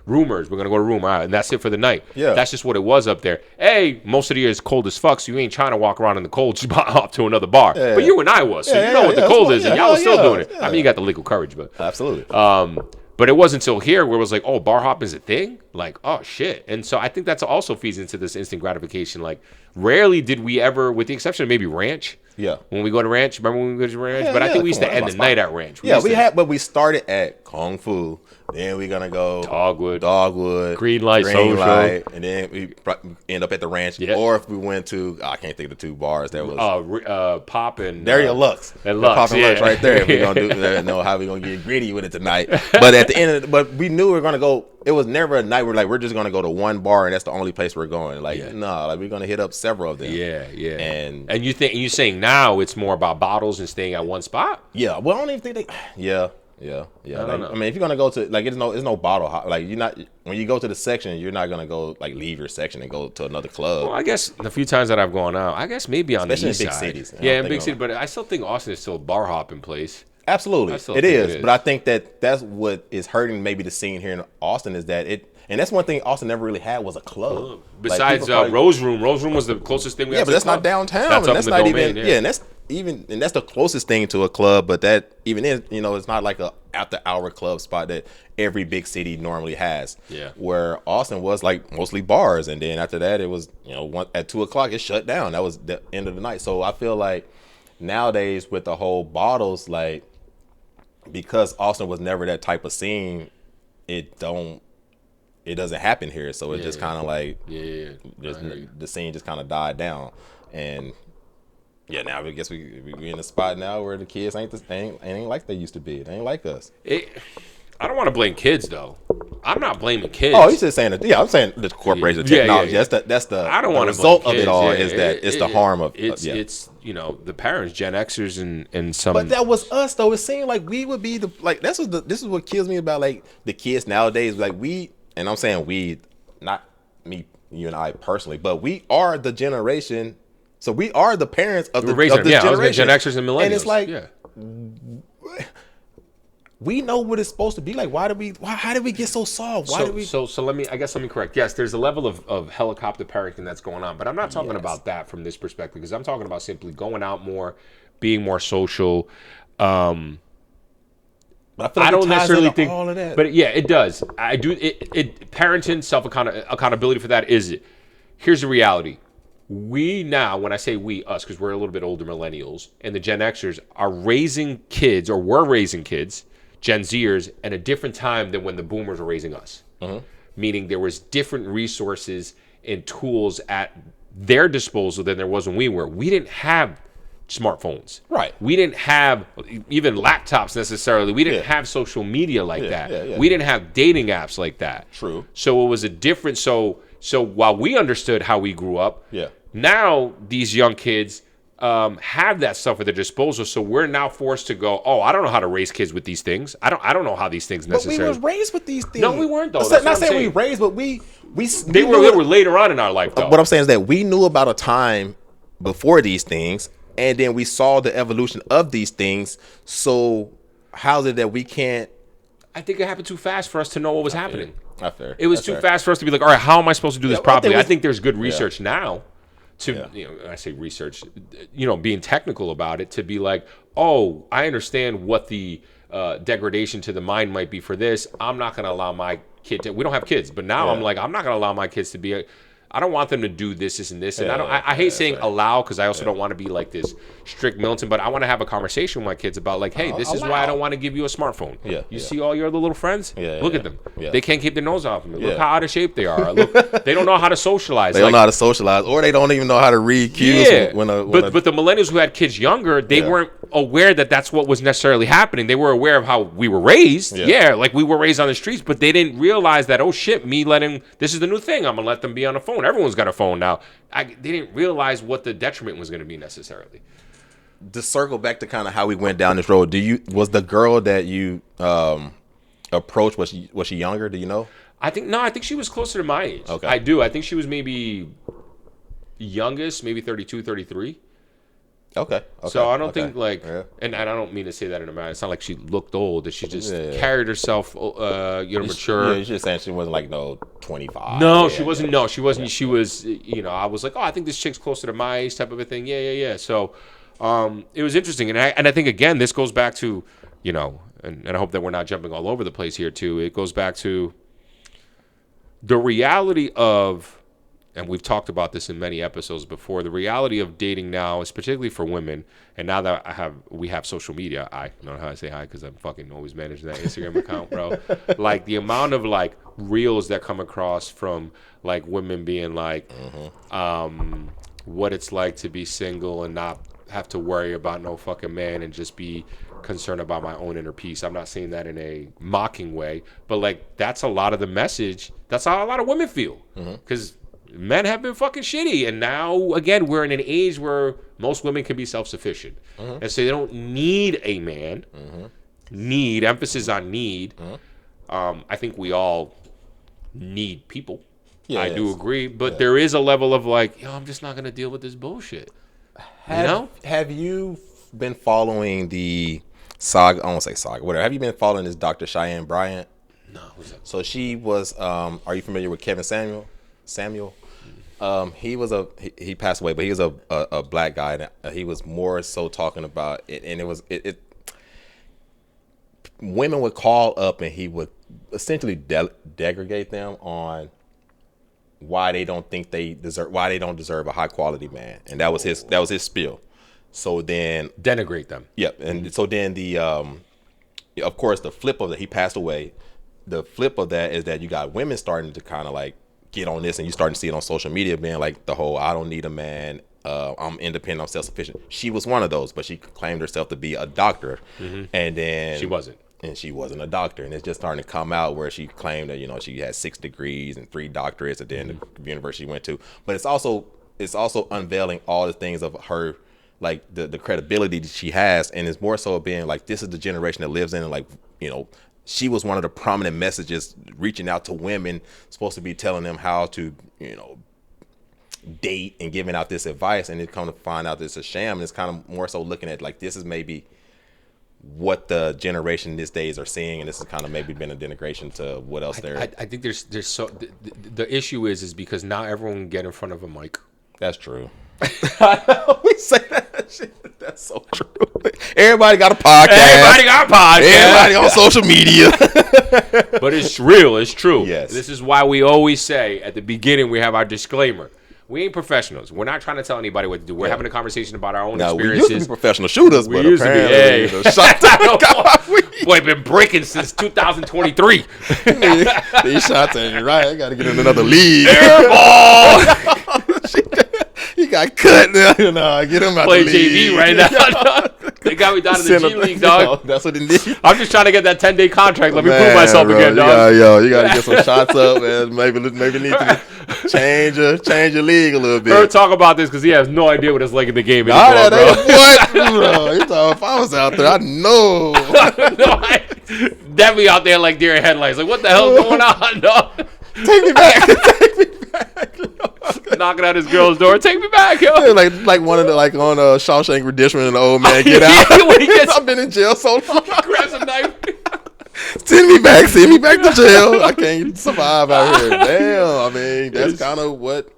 Rumors. We're gonna go to Room. All right, and that's it for the night. Yeah, that's just what it was up there. Most of the year is cold as fuck, so you ain't trying to walk around in the cold just hop to another bar. Yeah. But you and I was, so you know what the cold is, and y'all was still doing it. I mean, you got the legal courage, but absolutely. But it wasn't until here where it was like, oh, bar hop is a thing? Like, oh, shit. And so I think that's also feeds into this instant gratification. Like, rarely did we ever, with the exception of maybe Ranch. Yeah. When we go to Ranch, remember when we go to Ranch? But I think we used to end the night at Ranch. But we started at Kung Fu. Then we're going to go Dogwood. Green Light, and then we end up at the Ranch. Yeah. Or if we went to, I can't think of the two bars. There was Pop and there you Lux. And Lux, Pop and Lux right there. We're going to know how we're going to get gritty with it tonight. But at the end but we knew we were going to go. It was never a night where we're just going to go to one bar and that's the only place we're going. Like, we're going to hit up several of them. Yeah. And you're saying now it's more about bottles and staying at one spot? Yeah. Well, I don't even think they. Yeah. I mean, if you're gonna go to it's no bottle. Like you're not when you go to the section, you're not gonna go like leave your section and go to another club. Well, I guess the few times that I've gone out, I guess maybe on especially the east in big side. Cities. Yeah, in big cities. But I still think Austin is still a bar hopping place. Absolutely, it is. But I think that's what is hurting maybe the scene here in Austin is that it. And that's one thing Austin never really had was a club. Besides Rose Room. Rose Room was the closest thing we had. Yeah, but that's not downtown. That's and that's not even. And even, and that's the closest thing to a club, but that even is, it's not like a after hour club spot that every big city normally has. Yeah. Where Austin was like mostly bars, and then after that it was, at 2:00 it shut down. That was the end of the night. So I feel like nowadays with the whole bottles, like, because Austin was never that type of scene, it doesn't happen here. So it just kind of like, the scene just kind of died down. And now I guess we in a spot now where the kids ain't like they used to be. They ain't like us. I don't want to blame kids though. I'm not blaming kids. Oh, he's just saying that. Yeah, I'm saying the corporation of technology. Yeah. That's the I don't want result to blame of kids. it all is that it's the harm of it's the parents, Gen Xers and some. But that was us though. It seemed like we would be this is what kills me about like the kids nowadays. Like and I'm saying we, not me, you and I personally, but we are the generation. So we are the parents of this generation. Gen Xers and millennials. And it's like, we know what it's supposed to be like. How did we get so soft? So let me correct. Yes, there's a level of helicopter parenting that's going on, but I'm not talking about that from this perspective, because I'm talking about simply going out more, being more social. But I don't necessarily think all of that. But yeah, it does. I do. It parenting, accountability for that is it. Here's the reality. We now, when I say we, us, because we're a little bit older millennials, and the Gen Xers are raising kids, or were raising kids, Gen Zers, at a different time than when the boomers were raising us. Meaning there was different resources and tools at their disposal than there was when we were. We didn't have smartphones. Right. We didn't have even laptops necessarily. We didn't have social media like that. Yeah. We didn't have dating apps like that. True. So it was a different. So while we understood how we grew up, yeah. Now these young kids have that stuff at their disposal. So we're now forced to go, I don't know how to raise kids with these things. I don't know how these things necessarily. But we were raised with these things. No, we weren't though. I'm not saying we raised, but they were later on in our life though. What I'm saying is that we knew about a time before these things, and then we saw the evolution of these things. So how is it that we can't? I think it happened too fast for us to know what was happening. Not fair. It was too fast for us to be like, all right, how am I supposed to do this properly? I think there's good research now to, I say research, being technical about it, to be like, I understand what the degradation to the mind might be for this. I'm not going to allow my kid to, we don't have kids, but now I'm like, I'm not going to allow my kids to be I don't want them to do this, and this. And I hate saying allow, because I also don't want to be like this strict militant, but I want to have a conversation with my kids about like, hey, this is why I don't want to give you a smartphone. You see all your other little friends? Look at them. They can't keep their nose off of me. Look how out of shape they are. Look, they don't know how to socialize. They don't know how to socialize, or they don't even know how to read cues. But the millennials who had kids younger, they weren't aware that that's what was necessarily happening. They were aware of how we were raised. Like we were raised on the streets, but they didn't realize that, this is the new thing. I'm going to let them be on the phone. Everyone's got a phone now. They didn't realize what the detriment was going to be necessarily. To circle back to kind of how we went down this road, was the girl that you approached, was she younger? Do you know? I think she was closer to my age. Okay. I do. I think she was maybe youngest, maybe 32, 33. Okay. So I don't think and I don't mean to say that in a manner. It's not like she looked old. That she just carried herself, mature. You're just saying she wasn't like 25. No, she wasn't. No, she wasn't. She was. I was like, I think this chick's closer to my age, type of a thing. Yeah. So, it was interesting, and I think again, this goes back to, and I hope that we're not jumping all over the place here too. It goes back to the reality of. And we've talked about this in many episodes before. The reality of dating now is particularly for women. And now that we have social media, I don't know how to say hi because I'm fucking always managing that Instagram account, bro. Like the amount of like reels that come across from like women being like, what it's like to be single and not have to worry about no fucking man and just be concerned about my own inner peace. I'm not saying that in a mocking way, but like that's a lot of the message. That's how a lot of women feel because. Men have been fucking shitty, and now again we're in an age where most women can be self-sufficient, and so they don't need a man. Need, emphasis on need. I think we all need people. I do agree, but there is a level of like, I'm just not gonna deal with this bullshit. Have you been following the saga? I won't say saga. Whatever. Have you been following this Dr. Cheyenne Bryant? No. Who's that? So she was. Are you familiar with Kevin Samuel? He passed away, but he was a black guy, and he was more so talking about it, and it women would call up, and he would essentially degrade them on why they don't deserve a high quality man, and that was his spiel. So then denigrate them. Yep, and so then of course, the flip of that, he passed away. The flip of that is that you got women starting to kind of like get on this, and you starting to see it on social media, being like the whole "I don't need a man, I'm independent, I'm self-sufficient." She was one of those, but she claimed herself to be a doctor, and then she wasn't. And she wasn't a doctor, and it's just starting to come out where she claimed that she had 6 degrees and 3 doctorates at the end of the university she went to. But it's also unveiling all the things of her, like the credibility that she has, and it's more so being like, this is the generation that lives in, and like, she was one of the prominent messages reaching out to women, supposed to be telling them how to, date and giving out this advice, and it come to find out that it's a sham. And it's kind of more so looking at like, this is maybe what the generation these days are seeing, and this has kind of maybe been a denigration to what else they're. I think there's so the issue is because now everyone can get in front of a mic. That's true. We say that shit. That's so true. Everybody got a podcast. Everybody on social media. But it's real. It's true. Yes. This is why we always say at the beginning we have our disclaimer. We ain't professionals. We're not trying to tell anybody what to do. We're having a conversation about our own experiences. We used to be professional shooters, but apparently boy, been breaking since 2023. These shots ain't right. I got to get in another league. Airball! He got cut now. Get him out Play the league. JV right now. They got me down in the G League, dog. That's what they need. I'm just trying to get that 10-day contract. Let me prove myself again, dog. You got to get some shots up, man. Maybe need to change your league a little bit. We're talk about this because he has no idea what it's like in the game anymore, what? Bro, you talking? If I was out there, I know. Definitely out there like deer in headlights. Like, what the hell is going on, dog? Take me back. Take me back. Knocking at his girl's door. Take me back, yo. Like one of the on Shawshank Redemption and the old man get out. I've been in jail so long. Grabs a knife. Send me back to jail. I can't survive out here. Damn. I mean, that's kind of what.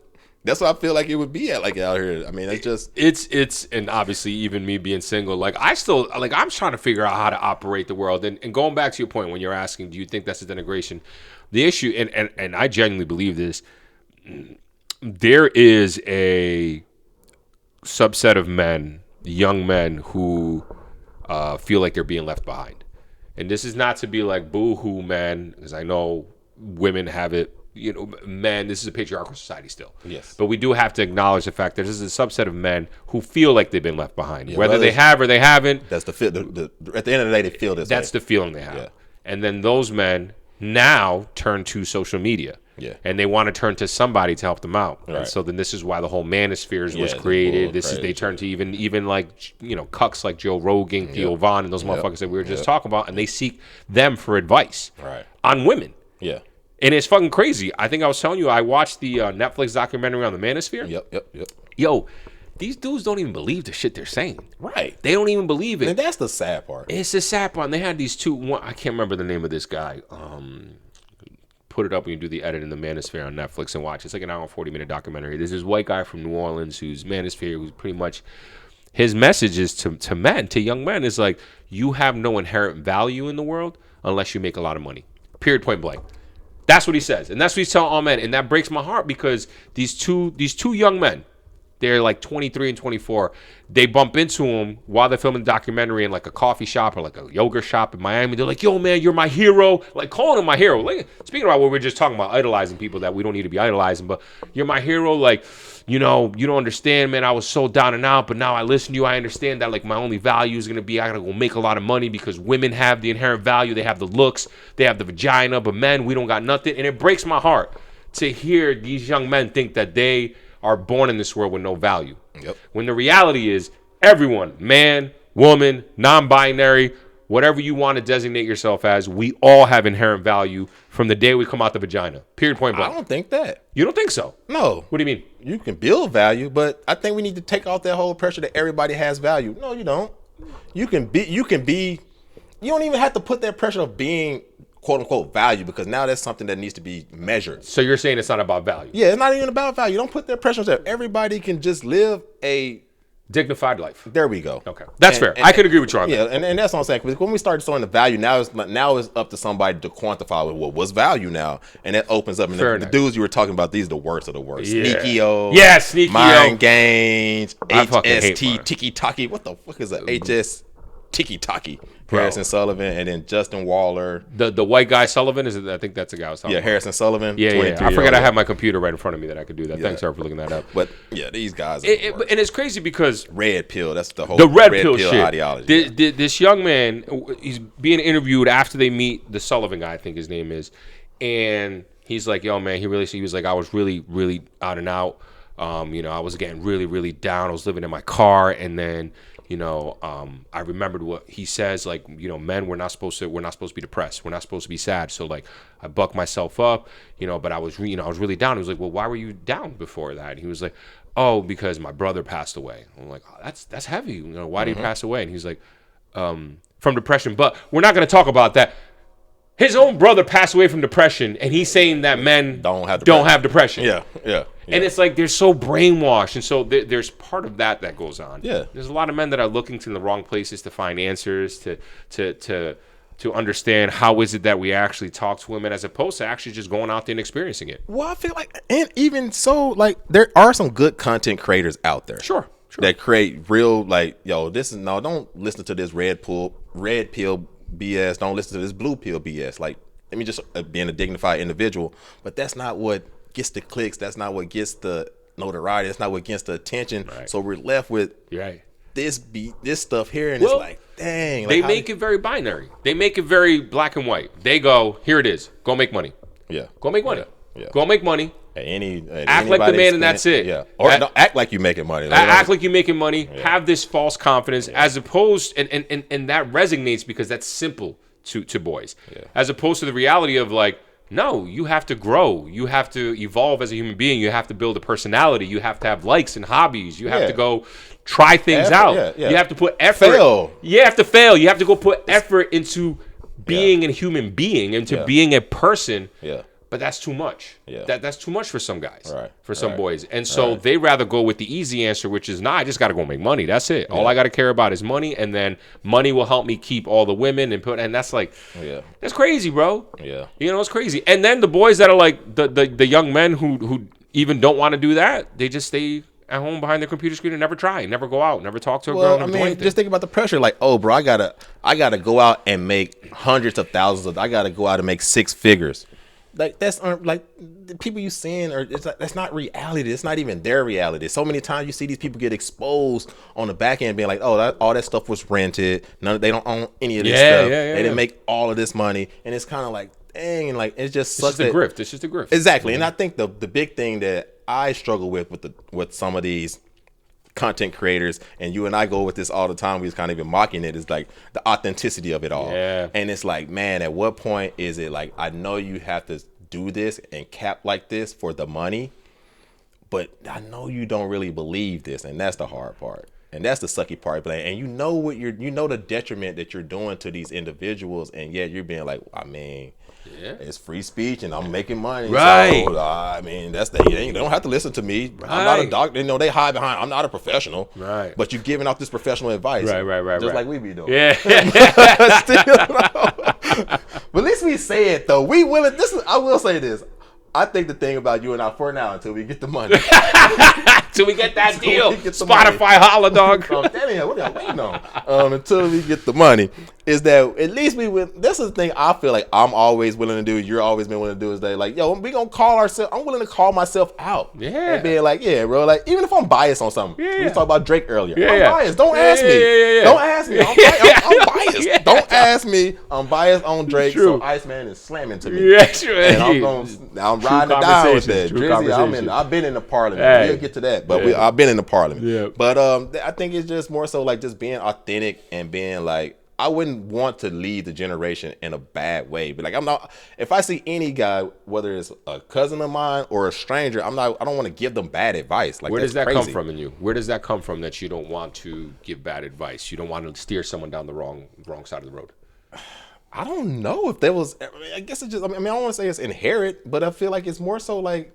That's what I feel like it would be out here. I mean, it's and obviously even me being single, I'm trying to figure out how to operate the world. And going back to your point when you're asking, do you think that's a denigration? The issue, and I genuinely believe this, there is a subset of men, young men, who feel like they're being left behind. And this is not to be like boo-hoo, man, because I know women have it. Men, this is a patriarchal society still. Yes. But we do have to acknowledge the fact that this is a subset of men who feel like they've been left behind. Yeah, whether they have or they haven't. That's the feel. At the end of the day, they feel this. That's the feeling they have. Yeah. And then those men now turn to social media. Yeah. And they want to turn to somebody to help them out. Right. And so then this is why the whole manospheres was created. They turn to even like, cucks like Joe Rogan, Theo Vaughn, and those motherfuckers that we were just talking about, and they seek them for advice on women. Yeah. And it's fucking crazy. I think I was telling you, I watched the Netflix documentary on the manosphere. Yep. Yo, these dudes don't even believe the shit they're saying. Right. They don't even believe it. And that's the sad part. It's the sad part. And they had these two, I can't remember the name of this guy. Put it up when you do the edit in the manosphere on Netflix and watch. It's like an hour and 40-minute documentary. There's this white guy from New Orleans who's manosphere, who's pretty much, his message is to men, to young men, is like, you have no inherent value in the world unless you make a lot of money. Period, point blank. That's what he says. And that's what he's telling all men. And that breaks my heart because these two young men, they're like 23 and 24. They bump into him while they're filming the documentary in like a coffee shop or like a yogurt shop in Miami. They're like, yo, man, you're my hero. Like calling him my hero. Like, speaking about what we were just talking about, idolizing people that we don't need to be idolizing. But you're my hero. Like, you don't understand, man. I was so down and out. But now I listen to you. I understand that like my only value is going to be I got to go make a lot of money because women have the inherent value. They have the looks. They have the vagina. But men, we don't got nothing. And it breaks my heart to hear these young men think that they are born in this world with no value. Yep. When the reality is everyone, man, woman, non-binary, whatever you want to designate yourself as, we all have inherent value from the day we come out the vagina. Period, point blank. I don't think that. You don't think so? No. What do you mean? You can build value, but I think we need to take off that whole pressure that everybody has value. No, you don't. You don't even have to put that pressure of being quote unquote value, because now that's something that needs to be measured. So you're saying it's not about value? Yeah, it's not even about value. Don't put that pressure on yourself. Everybody can just live a dignified life. There we go. Okay, that's fair. I could agree with you on that. Yeah, and that's what I'm saying. Because when we start showing the value, now it's up to somebody to quantify what's value now, and that opens up. And the dudes you were talking about, these are the worst of the worst. Yeah. Sneaky-O. Yeah, Sneaky-O. Mind Games. HST Tiki-Taki. What the fuck is a HS Tiki-Taki? Harrison Sullivan, and then Justin Waller. The white guy Sullivan, I think that's the guy I was talking about. Harrison Sullivan. Yeah. I forgot I had my computer right in front of me that I could do that. Thanks, sir, for looking that up. But yeah, these guys are and it's crazy because red pill, that's the whole red pill shit. Ideology. This young man, he's being interviewed after they meet the Sullivan guy, I think his name is, and he's like, yo, man, he was like, I was really, really out and out. I was getting really, really down. I was living in my car, and then I remembered what he says, like, men, we're not supposed to be depressed. We're not supposed to be sad. So like I bucked myself up, but I was really down. He was like, well, why were you down before that? And he was like, oh, because my brother passed away. I'm like, oh, that's heavy. Why did he pass away? And he's like, from depression. But we're not going to talk about that. His own brother passed away from depression, and he's saying that men don't have depression. Yeah. And it's like they're so brainwashed, and so there's part of that goes on. Yeah. There's a lot of men that are looking to the wrong places to find answers, to understand how is it that we actually talk to women, as opposed to actually just going out there and experiencing it. Well, I feel like, and even so, like, there are some good content creators out there. Sure. That create real, like, yo, don't listen to this red pill BS. Don't listen to this blue pill BS. Like, let me just being a dignified individual. But that's not what gets the clicks. That's not what gets the notoriety. That's not what gets the attention. Right. So we're left with this stuff here, and it's like, dang. They make it very binary. They make it very black and white. They go, here it is. Go make money. Yeah. Go make money. Yeah. Go make money. Act like the man, and that's it. Yeah. Or act like you're making money. Act like you're making money. Yeah. Have this false confidence, as opposed, and that resonates because that's simple to boys, as opposed to the reality of like, no, you have to grow. You have to evolve as a human being. You have to build a personality. You have to have likes and hobbies. You have to go try things out. You have to put effort. You have to fail. You have to go put effort into being a human being, into being a person. Yeah. But that's too much. Yeah. That's too much for some guys, for some Right. boys. And so they rather go with the easy answer, which is, I just got to go make money. That's it. All I got to care about is money, and then money will help me keep all the women and that's like, that's crazy, bro. Yeah. It's crazy. And then the boys that are like the young men who even don't want to do that, they just stay at home behind their computer screen and never try, never go out, never talk to a girl, never do anything. Just think about the pressure. Like, oh, bro, I gotta go out and make hundreds of thousands I gotta go out and make six figures. Like, that's like the people you seeing, or it's like, that's not reality. It's not even their reality. So many times you see these people get exposed on the back end, being like, "Oh, all that stuff was rented. They don't own any of this stuff. They didn't make all of this money." And it's kind of like, dang, and like it's just a grift. It's just a grift. Exactly. And I think the big thing that I struggle with some of these content creators, and you and I go with this all the time, we just kind of even mocking it, is like the authenticity of it all. And it's like, man, at what point is it like, I know you have to do this and cap like this for the money, but I know you don't really believe this, and that's the hard part, and that's the sucky part. But and you know the detriment that you're doing to these individuals, and yet you're being like, I mean, it's free speech and I'm making money. Right. So, I mean, they don't have to listen to me. Right. I'm not a doctor. They hide behind, I'm not a professional. Right. But you're giving out this professional advice. Right. Just like we be doing. Yeah. But at least we say it, though. We willing. I will say this. I think the thing about you and I, for now, until we get the money. Till we get that deal. Spotify holla, dog. What are you waiting on? Until we get the money, is that at least we would. This is the thing I feel like I'm always willing to do. You're always been willing to do. Is that like, yo, we gonna call ourselves. I'm willing to call myself out. Yeah. And being like, yeah, bro. Like, even if I'm biased on something. Yeah. We was talking about Drake earlier. Yeah, I'm biased. Don't ask me. Don't ask me. I'm biased. Yeah. Don't ask me. I'm biased on Drake. True. So Iceman is slamming to me. Yeah, sure. And I'm riding it down with that. Drizzy, I've been in the parliament. Hey. We'll get to that. But I've been in the parliament. Yeah. But I think it's just more so like just being authentic and being like, I wouldn't want to lead the generation in a bad way. But like, I'm not, if I see any guy, whether it's a cousin of mine or a stranger, I don't want to give them bad advice. Like, where does that crazy. come from in you? Where does that come from that you don't want to give bad advice? You don't want to steer someone down the wrong side of the road? I don't know if there was. I guess it just. I don't want to say it's inherent, but I feel like it's more so like.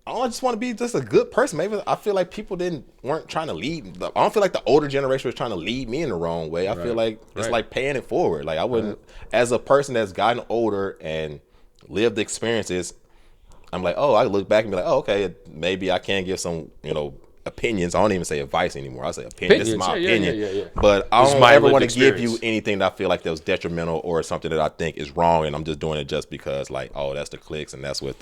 I just want to be just a good person. Maybe I feel like people weren't trying to lead. I don't feel like the older generation was trying to lead me in the wrong way. I feel like it's like paying it forward. Like I wouldn't, as a person that's gotten older and lived experiences, I'm like, oh, I look back and be like, oh, okay, maybe I can give some, opinions. I don't even say advice anymore. I say opinion. This is my opinion. Yeah. But I don't ever want to give you anything that I feel like that was detrimental or something that I think is wrong, and I'm just doing it just because, like, oh, that's the clicks and that's what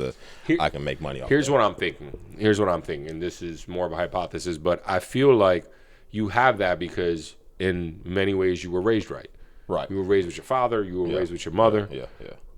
I can make money off. Here's what I'm thinking. And this is more of a hypothesis, but I feel like you have that because in many ways you were raised right. Right. You were raised with your father. You were raised with your mother. Yeah.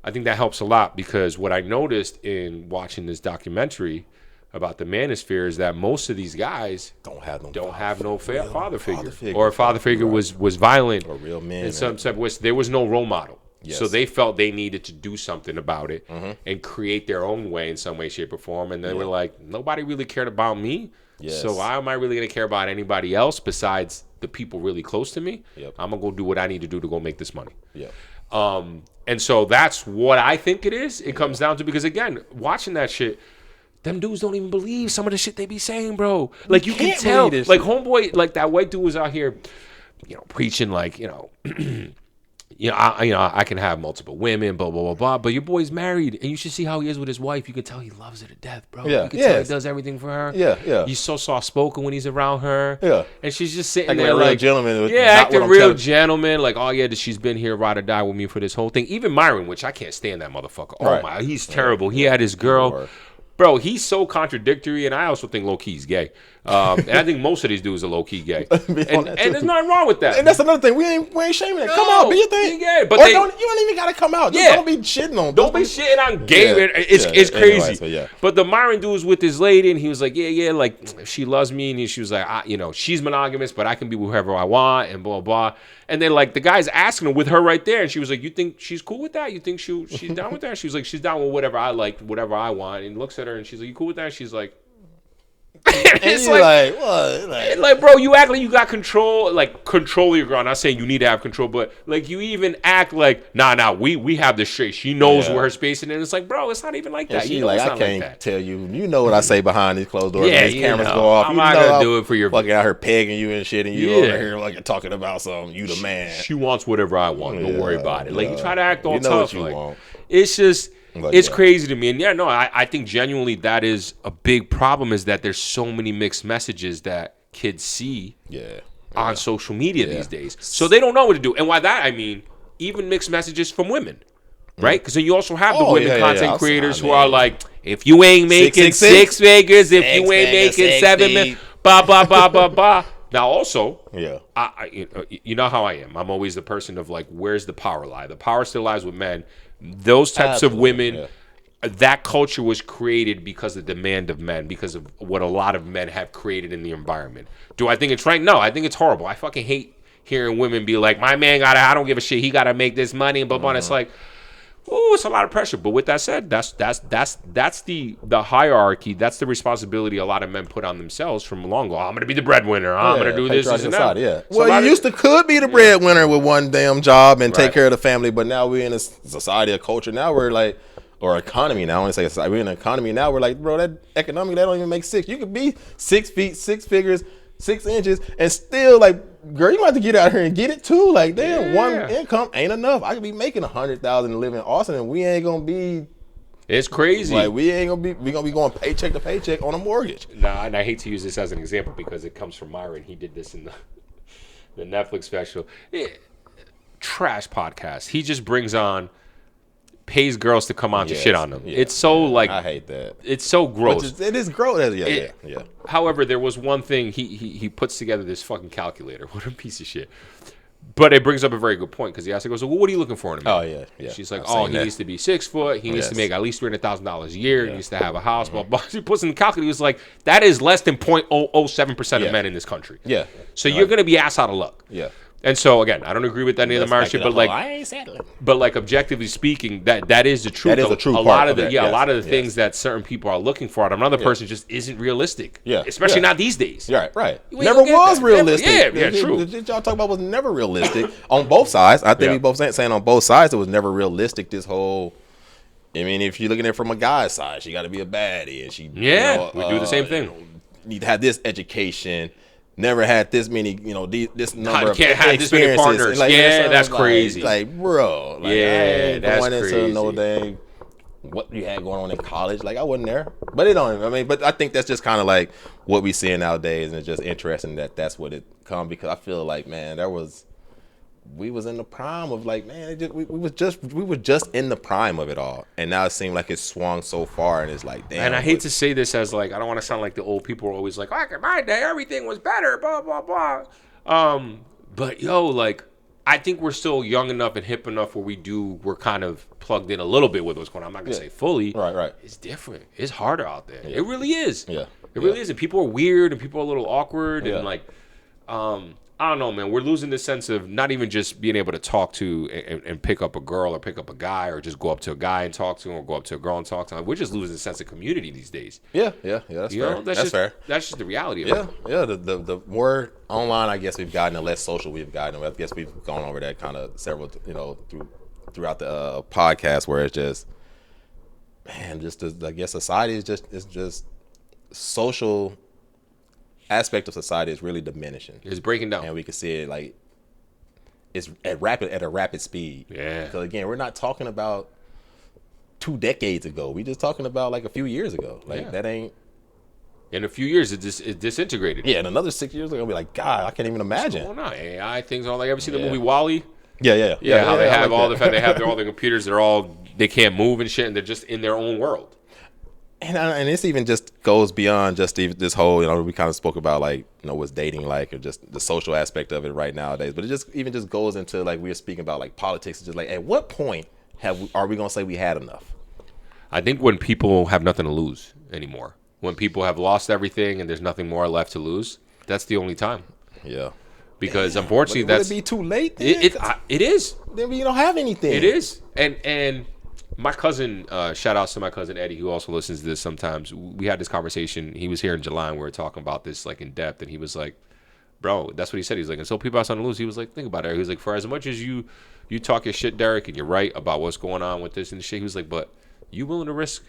I think that helps a lot because what I noticed in watching this documentary about the manosphere is that most of these guys don't have no father figure, or a father figure was violent, or real men. In some sense, there was no role model. Yes. So they felt they needed to do something about it and create their own way in some way, shape, or form. And they were like, nobody really cared about me. Yes. So why am I really going to care about anybody else besides the people really close to me? Yep. I'm going to go do what I need to do to go make this money. Yep. And so that's what I think it is. It comes down to, because again, watching that shit, them dudes don't even believe some of the shit they be saying, bro. Like you can tell, like homeboy, like that white dude was out here, preaching like, I can have multiple women, blah, blah, blah, blah. But your boy's married, and you should see how he is with his wife. You can tell he loves her to death, bro. Yeah. You can tell he does everything for her. Yeah. He's so soft-spoken when he's around her. Yeah. And she's just sitting acting there like a real gentleman. Acting a real gentleman. Like, oh, yeah, she's been here, ride or die with me for this whole thing. Even Myron, which I can't stand that motherfucker. Oh, my, he's terrible. He had his girl. Bro, he's so contradictory, and I also think low-key he's gay. And I think most of these dudes are low-key gay. and there's nothing wrong with that. And that's another thing. We ain't shaming that. Come out, be your thing. Yeah, but you don't even got to come out. Just don't be shitting on. Don't be shitting on gay. It's crazy. Anyway, But the Myron dude was with his lady, and he was like, like, she loves me. And she was like, she's monogamous, but I can be with whoever I want, and blah, blah. And then, like, the guy's asking her with her right there, and she was like, you think she's cool with that? You think she's down with that? She was like, she's down with whatever I like, whatever I want. And looks at her, and she's like, you cool with that? She's like... it's like what? Like, bro, you act like you got control, like control of your girl. I'm not saying you need to have control, but like you even act like, nah, we have this straight. She knows where her space is, and it's like, bro, it's not even like that. She like, I can't tell you. You know what I say behind these closed doors. When these cameras go off. I'm not gonna do it for your fucking out here pegging you and shit, and you over here like you're talking about something. You the man. She wants whatever I want. Don't worry about it. Like you try to act all you know tough. What you want. It's just. It's crazy to me. And I think genuinely that is a big problem, is that there's so many mixed messages that kids see on social media these days. So they don't know what to do. And by that, I mean, even mixed messages from women, right? Because you also have the women content creators who are like, if you ain't making six figures, if you ain't making 7 million, blah, blah, blah, blah, blah. Now, also, you know how I am. I'm always the person of like, where's the power lie? The power still lies with men. Those types of women, that culture was created because of the demand of men, because of what a lot of men have created in the environment. Do I think it's right? No, I think it's horrible. I fucking hate hearing women be like, my man I don't give a shit. He gotta make this money and blah blah. And it's like, ooh, it's a lot of pressure. But with that said, that's the hierarchy. That's the responsibility a lot of men put on themselves from long ago. I'm gonna be the breadwinner. I'm gonna do this and that. Yeah. Well, you used to could be the breadwinner with one damn job and take care of the family, but now we're in a society, a culture. Now we're like, or economy. Now I want to say society. We're in an economy now. We're like, bro, that economically that don't even make sense. You could be 6 feet, 6 figures, 6 inches, and still like, girl, you might have to get out here and get it too. Like, damn, one income ain't enough. I could be making $100,000 and live in Austin, and we ain't gonna be. It's crazy. Like, we gonna be going paycheck to paycheck on a mortgage. Nah, and I hate to use this as an example because it comes from Myron. He did this in the Netflix special. Trash podcast. He just brings on. Pays girls to come on to shit on them. It's so like I hate that. It's so gross. It is gross. Yeah. However, there was one thing he puts together this fucking calculator. What a piece of shit. But it brings up a very good point because he asks, "Well, what are you looking for in a man?" Oh yeah. She's like, "Oh, he needs to be 6 foot. He needs to make at least $300,000 a year. He needs to have a house." Blah blah. He puts in the calculator. He was like, "That is less than 0.007% of men in this country." Yeah. So you're gonna be ass out of luck. Yeah. And so again, I don't agree with any of the marriage shit, but like, I ain't said it. but like objectively speaking, that is the truth. That is a true a part lot of of the that, a yes, lot of the yes. things that certain people are looking for out of another person just isn't realistic. Yeah, especially yeah. not these days. Right. You ain't Never gonna get was that. realistic. Yeah, true. The shit y'all talk about was never realistic on both sides. I think we both saying on both sides it was never realistic. This whole, I mean, if you're looking at it from a guy's side, she got to be a baddie, and she, we do the same thing. Need to have this education. Never had this many, this number of can't have this many experiences. partners. Like, Yeah, that's crazy. Like, bro, like, Yeah, I ain't that's going into crazy. no dang what you had going on in college. Like, I wasn't there, but it don't. I mean, but I think that's just kind of like what we seeing nowadays, and it's just interesting that that's what it come, because I feel like, man, we was in the prime of, like, man, we were just in the prime of it all, and now it seemed like it swung so far, and it's like, damn. And I hate to say this as like, I don't want to sound like the old people are always like, back in my day, everything was better, blah, blah, blah. But like, I think we're still young enough and hip enough where we're kind of plugged in a little bit with what's going on. I'm not going to say fully. Right. It's different. It's harder out there. It really is. Yeah. It really is. And people are weird and people are a little awkward Yeah. and like, I don't know, man. We're losing the sense of not even just being able to talk to and pick up a girl or pick up a guy, or just go up to a guy and talk to him, or go up to a girl and talk to him. We're just losing the sense of community these days. Yeah. That's fair. That's fair. That's just the reality of it. Yeah. The more online, I guess, we've gotten, the less social we've gotten. I guess we've gone over that kind of several, throughout the podcast, where it's just, man, I guess society is just social aspect of society is really diminishing. It's breaking down. And we can see it, like, it's at a rapid speed. Yeah. Because again, we're not talking about 2 decades ago. We just talking about like a few years ago. Like, that ain't. In a few years, it disintegrated. Yeah, in another 6 years, they're gonna be like, God, I can't even imagine. What's going on? AI things, all that. Ever see the movie WALL-E? Yeah. How they have like all that. the fact they have all their computers. They can't move and shit, and they're just in their own world. And this even just goes beyond just even this whole, we kind of spoke about, like, what's dating like, or just the social aspect of it right nowadays. But it just goes into, like, we were speaking about, like, politics. It's just like, at what point are we gonna say we had enough? I think when people have nothing to lose anymore, when people have lost everything and there's nothing more left to lose, that's the only time. Yeah. Because unfortunately, would it be too late? Then? It is. Then we don't have anything. It is. And my cousin, shout outs to my cousin Eddie, who also listens to this sometimes. We had this conversation. He was here in July, and we were talking about this, like, in depth. And he was like, bro, that's what he said. He's like, and so people have something to lose. He was like, think about it. He was like, for as much as you talk your shit, Derek, and you're right about what's going on with this and shit, he was like, but you willing to risk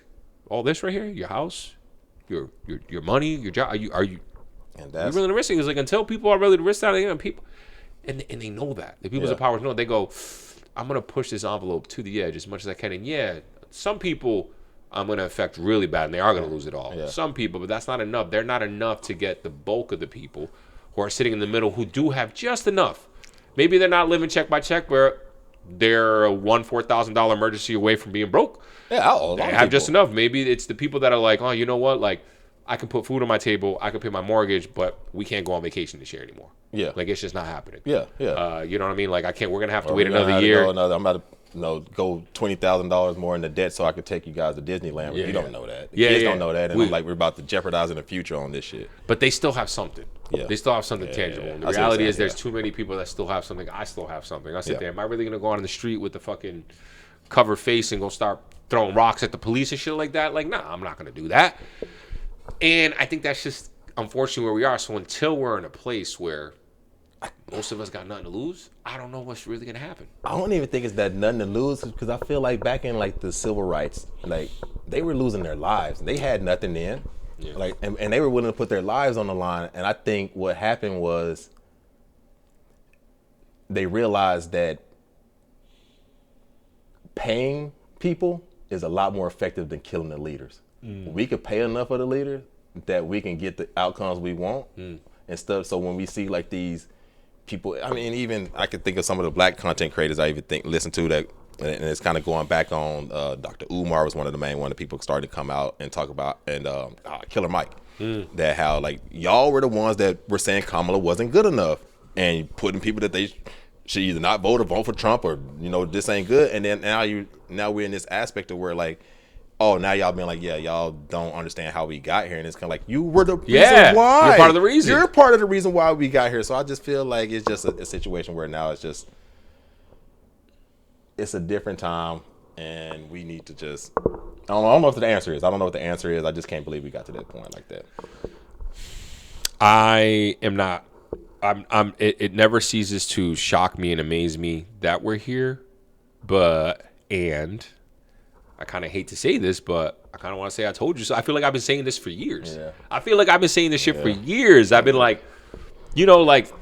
all this right here? Your house, your money, your job? Are you willing to risk it? He was like, until people are ready to risk that, people, and they know that. The people in power know. They go, I'm going to push this envelope to the edge as much as I can. And yeah, some people I'm going to affect really bad, and they are going to lose it all. Yeah. Some people, but that's not enough. They're not enough to get the bulk of the people who are sitting in the middle, who do have just enough. Maybe they're not living check by check, where they're a $4,000 emergency away from being broke. Yeah, they have just enough. Maybe it's the people that are like, oh, you know what? Like, I can put food on my table, I can pay my mortgage, but we can't go on vacation this year anymore. Yeah. Like, it's just not happening. Yeah. You know what I mean? Like, we're going to have to wait another year. I'm about to go $20,000 more into debt so I could take you guys to Disneyland. You don't know that. The kids don't know that. And I'm like, we're about to jeopardize in the future on this shit. But they still have something. Yeah. They still have something tangible. And the reality is there's too many people that still have something. I still have something. I sit there, am I really going to go out on the street with the fucking covered face and go start throwing rocks at the police and shit like that? Like, nah, I'm not going to do that. And I think that's just unfortunately where we are. So until we're in a place where most of us got nothing to lose, I don't know what's really gonna happen. I don't even think it's that nothing to lose, because I feel like back in, like, the civil rights, like, they were losing their lives. They had nothing then. Yeah. Like, and they were willing to put their lives on the line. And I think what happened was they realized that paying people is a lot more effective than killing the leaders. We could pay enough of the leaders that we can get the outcomes we want and stuff. So when we see, like, these people, I mean, even I could think of some of the black content creators I even listen to that, and it's kind of going back on Dr. Umar was one of the main one that people started to come out and talk about, and Killer Mike, that how, like, y'all were the ones that were saying Kamala wasn't good enough and putting people that they should either not vote or vote for Trump, or, this ain't good. And then now we're in this aspect of where, like, oh, now y'all being like, yeah, y'all don't understand how we got here, and it's kind of like you were the reason why. You're part of the reason. You're part of the reason why we got here. So I just feel like it's just a situation where now it's a different time, and we need to just. I don't know what the answer is. I don't know what the answer is. I just can't believe we got to that point like that. I am not. It never ceases to shock me and amaze me that we're here, and I kind of hate to say this, but I kind of want to say I told you so. I feel like I've been saying this for years. Yeah. I feel like I've been saying this shit for years. I've been like, like,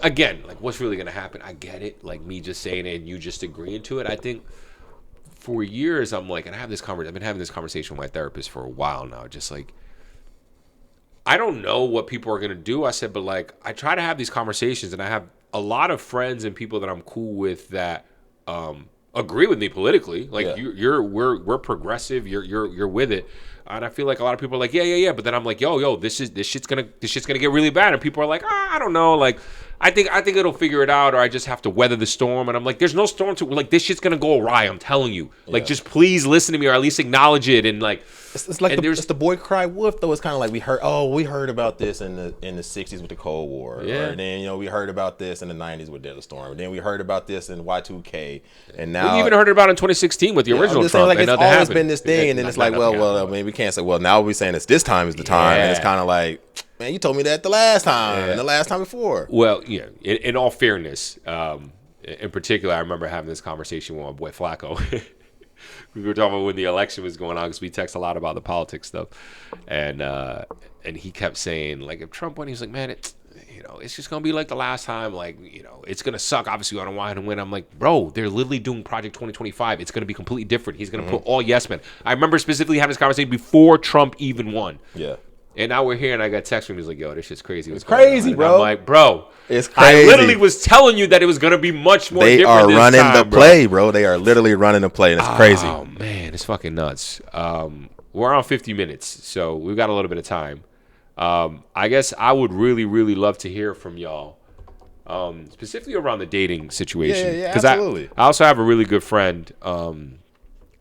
again, like, what's really gonna happen? I get it. Like, me just saying it and you just agreeing to it. I think for years I'm like, and I've been having this conversation with my therapist for a while now. Just like, I don't know what people are gonna do. I said, but like, I try to have these conversations, and I have a lot of friends and people that I'm cool with that agree with me politically. Like, we're progressive. You're with it, and I feel like a lot of people are like, yeah. But then I'm like, yo, this shit's gonna get really bad, and people are like, I don't know, like. I think it'll figure it out, or I just have to weather the storm. And I'm like, there's no storm to like. This shit's gonna go awry. I'm telling you. Like, just please listen to me, or at least acknowledge it. And like, it's like it's the boy cry wolf though. It's kind of like we heard about this in the '60s with the Cold War. Yeah. Or then we heard about this in the '90s with Desert Storm. And then we heard about this in Y2K. And now we even heard about it in 2016 with the original Trump. Saying, like, and it's always happened. been this thing, and then it's like, well, I mean, we can't say, well, now we're saying it's this time is the time, and it's kind of like. Man, you told me that the last time and the last time before. Well, yeah, in all fairness, in particular, I remember having this conversation with my boy Flacco. We were talking about when the election was going on because we text a lot about the politics stuff. And he kept saying, like, if Trump won, he was like, man, it's just going to be like the last time. Like, it's going to suck. Obviously, I don't want him to win. I'm like, bro, they're literally doing Project 2025. It's going to be completely different. He's going to put all yes men. I remember specifically having this conversation before Trump even won. Yeah. And now we're here, and I got text from him. He's like, yo, this shit's crazy. It's crazy, bro. I'm like, bro, it's crazy. I literally was telling you that it was going to be much more different this time. They are running the play, bro. They are literally running the play, and it's crazy. Oh, man, it's fucking nuts. We're on 50 minutes, so we've got a little bit of time. I guess I would really, really love to hear from y'all, specifically around the dating situation. Yeah, absolutely. I also have a really good friend.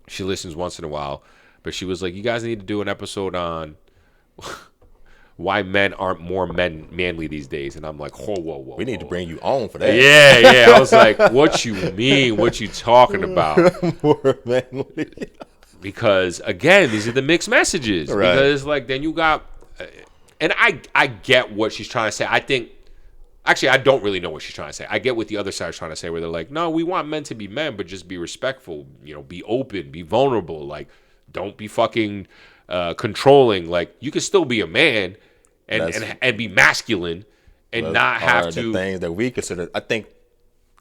She listens once in a while, but she was like, you guys need to do an episode on why men aren't more manly these days. And I'm like, whoa. We need to bring you on for that. Yeah. I was like, what you mean? What you talking about? More manly. Because, again, these are the mixed messages. Right. Because, like, then you got... and I get what she's trying to say. I think... Actually, I don't really know what she's trying to say. I get what the other side is trying to say, where they're like, no, we want men to be men, but just be respectful. Be open, be vulnerable. Like, don't be fucking... controlling. Like, you can still be a man and be masculine and not have to. The things that we consider, I think,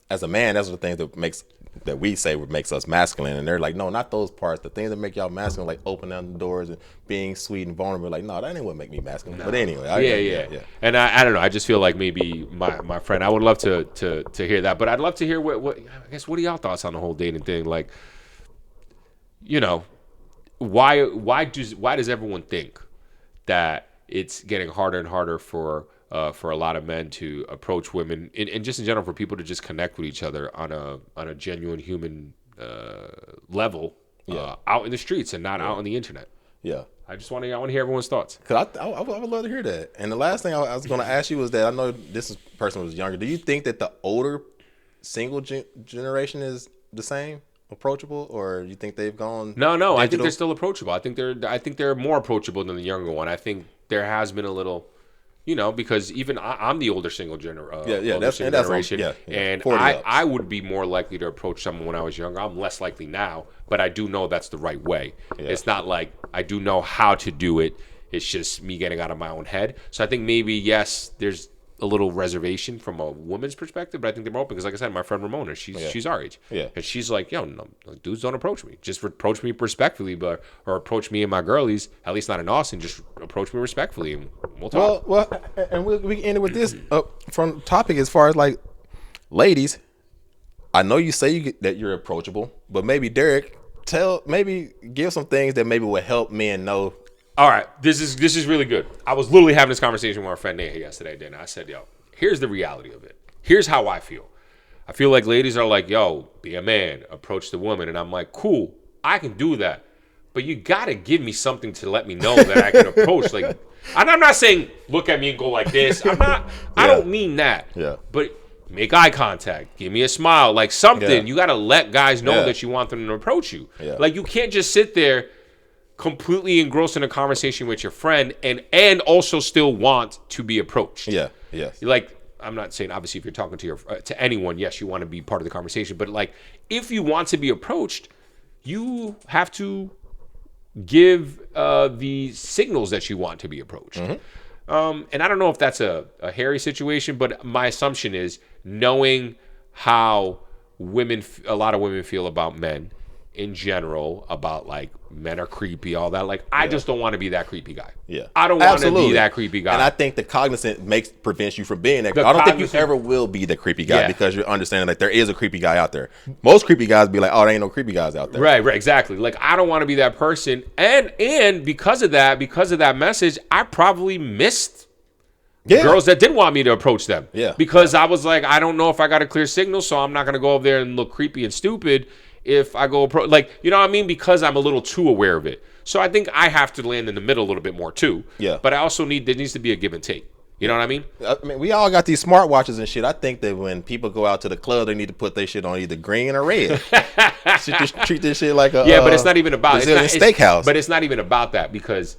as a man, that's the things that we say makes us masculine, and they're like, no, not those parts. The things that make y'all masculine, like opening down the doors and being sweet and vulnerable. Like, no, that ain't what make me masculine. No. But anyway, yeah. And I don't know. I just feel like maybe my friend. I would love to hear that, but I'd love to hear what I guess. What are y'all thoughts on the whole dating thing? Like, Why does everyone think that it's getting harder and harder for a lot of men to approach women, and just in general for people to just connect with each other on a genuine human level out in the streets and not out on the internet? Yeah. I want to hear everyone's thoughts. Cause I would love to hear that. And the last thing I was going to ask you was that I know person was younger. Do you think that the older single generation is the same? Approachable, or you think they've gone? No. Digital? I think they're still approachable. I think they're more approachable than the younger one. I think there has been a little, because even I'm the older single generation, and I would be more likely to approach someone when I was younger. I'm less likely now, but I do know that's the right way. Yeah. It's not like I do know how to do it. It's just me getting out of my own head. So I think maybe yes, there's a little reservation from a woman's perspective, but I think they're open because, like I said, my friend Ramona, she's our age, and she's like, yo, no, dudes don't approach me. Just approach me respectfully, or approach me and my girlies. At least not in Austin. Just approach me respectfully, and we'll talk. Well, and we can end it with this from topic as far as like, ladies. I know you say that you're approachable, but maybe Derek, give some things that maybe would help men know. All right, this is really good. I was literally having this conversation with our friend Neha yesterday, and I said, yo, here's the reality of it. Here's how I feel. I feel like ladies are like, yo, be a man, approach the woman. And I'm like, cool, I can do that. but you gotta give me something to let me know that I can approach. Like, and I'm not saying look at me and go like this. I'm not. I don't mean that. Yeah. But make eye contact. Give me a smile. Like something. Yeah. You gotta let guys know that you want them to approach you. Yeah. Like you can't just sit there completely engrossed in a conversation with your friend and also still want to be approached. Yeah. Yes. Like, I'm not saying obviously if you're talking to to anyone, yes, you want to be part of the conversation, but like if you want to be approached, you have to give the signals that you want to be approached. And I don't know if that's a hairy situation, but my assumption is knowing how a lot of women feel about men in general, about like men are creepy, all that. Like, I just don't want to be that creepy guy. Yeah, I don't want to be that creepy guy. And I think the cognizant prevents you from being that. I don't think you ever will be the creepy guy because you're understanding that there is a creepy guy out there. Most creepy guys be like, oh, there ain't no creepy guys out there. Right, exactly. Like, I don't want to be that person. And because of that message, I probably missed girls that did want me to approach them. Yeah. Because I was like, I don't know if I got a clear signal, so I'm not going to go over there and look creepy and stupid if I go approach. Like, you know what I mean? Because I'm a little too aware of it. So I think I have to land in the middle a little bit more too. Yeah. But I also there needs to be a give and take. You know what I mean? I mean, we all got these smartwatches and shit. I think that when people go out to the club, they need to put their shit on either green or red. Just treat this shit like a but it's not even about steakhouse. But it's not even about that, because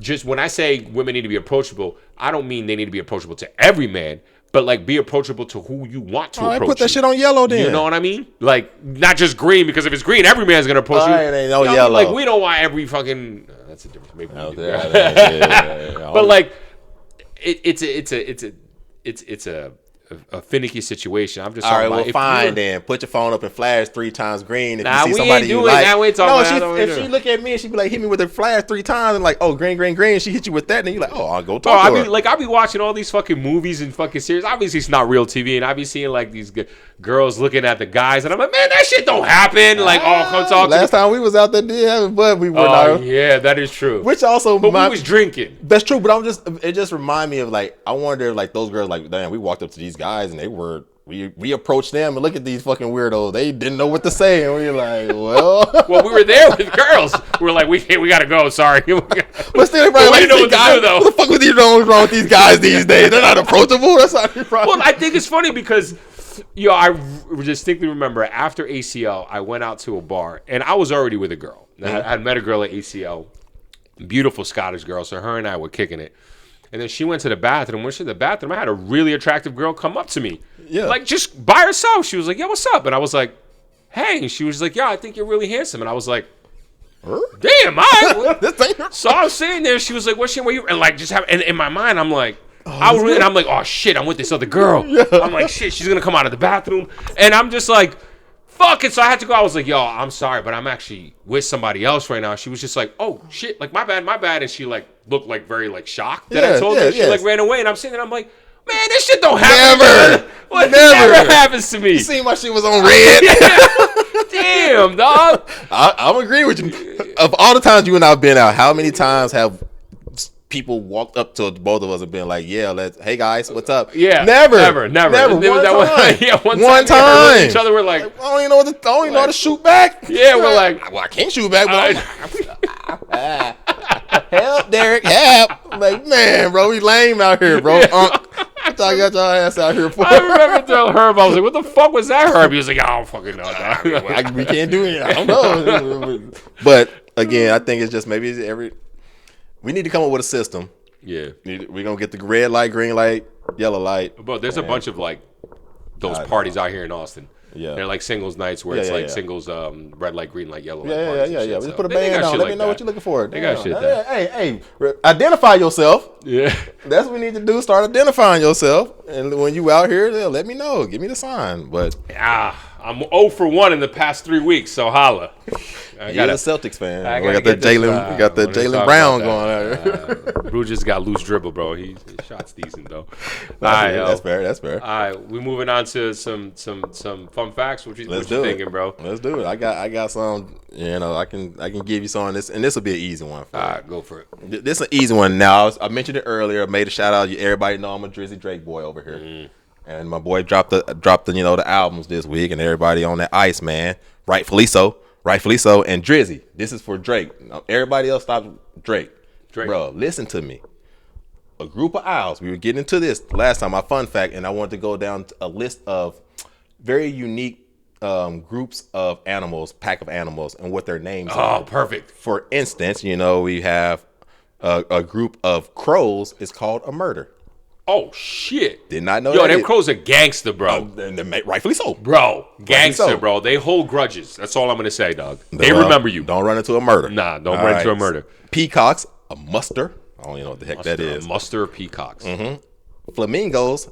just when I say women need to be approachable, I don't mean they need to be approachable to every man, but like be approachable to who you want to approach. Put that shit on yellow then. You know what I mean? Like, not just green, because if it's green, every man's gonna approach you. It ain't no You know yellow. Like, we don't want every fucking. That's a difference. Maybe. Yeah. But like, it's a finicky situation. I'm just all right. about, Well, fine then. Put your phone up and flash 3 times green. If Nah, you see we somebody ain't you doing like, that. We ain't talking about that. if she look at me and she be like, hit me with a flash 3 times, and like, oh, green, green, green. She hit you with that, and then you like, oh, I'll go talk to her. I be watching all these fucking movies and fucking series. Obviously, it's not real TV, and I be seeing like these girls looking at the guys, and I'm like, man, that shit don't happen. Like, oh, come talk to me. Last time we was out there, did have a bud. We were not. Yeah, that is true. Which also, but we was drinking. That's true. But it just remind me of like, I wonder if like those girls, like, damn, we walked up to these guys and they were. We approached them and look at these fucking weirdos. They didn't know what to say, and we were like, well. Well, we were there with girls. We were like, we gotta go. Sorry. But still, probably we didn't know what to do though. What the fuck was wrong with these guys these days? They're not approachable. That's not your problem. Well, I think it's funny because, I distinctly remember after ACL, I went out to a bar and I was already with a girl. I had met a girl at ACL, beautiful Scottish girl. So her and I were kicking it. And then she went to the bathroom. When she went to the bathroom, I had a really attractive girl come up to me. Yeah. Like, just by herself. She was like, yo, what's up? And I was like, hey. And she was like, yeah, I think you're really handsome. And I was like, damn, So I was sitting there. She was like, what's your, and like, just have, and in my mind, I'm like, I'm like, oh shit, I'm with this other girl. Yeah. I'm like, shit, she's going to come out of the bathroom. And I'm just like, fuck it. So I had to go. I was like, yo, I'm sorry, but I'm actually with somebody else right now. She was just like, oh shit, like my bad. And she like looked like very like shocked that I told her. She like ran away, and I'm sitting there. I'm like, man, this shit don't happen. Never happens to me. You seen my shit was on red. Damn, dog. I'm agreeing with you. Of all the times you and I've been out, how many times have people walked up to both of us and been like, yeah, hey guys, what's up? Yeah. Never. One time. Each other were like, I don't even know how to shoot back. Yeah, we're like, well, I can't shoot back, but help, Derek, help. I'm like, man, bro, we lame out here, bro. What y'all got your ass out here for? I remember telling Herb, I was like, what the fuck was that, Herb? He was like, I don't fucking know. We can't do it. I don't know. But again, I think it's just maybe we need to come up with a system. Yeah. We're going to get the red light, green light, yellow light. But there's a bunch of like those parties out here in Austin. Yeah. They're like singles nights where it's like singles, red light, green light, yellow light. Yeah. We just put a band on. Let me know what you're looking for. They got shit there. Hey, identify yourself. Yeah. That's what we need to do. Start identifying yourself. And when you out here, let me know. Give me the sign. But I'm 0 for 1 in the past 3 weeks, so holla. You're a Celtics fan. We got the Jaylen Brown going out. Brew just got loose dribble, bro. His shot's decent though. That's fair. All right, we moving on to some fun facts. What you thinking, bro? Let's do it. I got some. I can give you some on this, and this will be an easy one. All right, go for it. This is an easy one. Now I mentioned it earlier. I made a shout out. Everybody know I'm a Drizzy Drake boy over here. And my boy dropped the albums this week, and everybody on that ice, man. Rightfully so. Rightfully so. And Drizzy, this is for Drake. Everybody else stop Drake. Drake. Bro, listen to me. A group of owls. We were getting into this last time, my fun fact, and I wanted to go down a list of very unique groups of animals, pack of animals, and what their names are. Oh, perfect. For instance, we have a group of crows. It's called a murder. Oh, shit. Did not know Yo, that. them crows are gangster, bro. Rightfully so. Bro, gangster, so. bro. They hold grudges. That's all I'm going to say, dog. They remember you. Don't run into a murder. Nah, don't run into a murder. Peacocks, a muster. I don't even know what the heck that is. A muster of peacocks. Flamingos,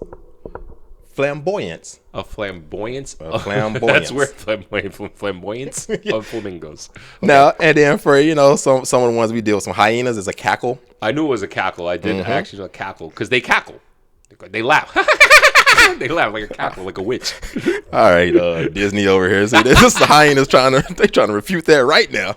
flamboyance. A flamboyance? A flamboyance. That's where flamboyance of flamingos. Okay. Now, and then for, some of the ones we deal with, some hyenas is a cackle. I knew it was a cackle. I did actually know a cackle because they cackle. They laugh. They laugh like a cackle, like a witch. All right, Disney over here. See, this is the hyenas trying to refute that right now.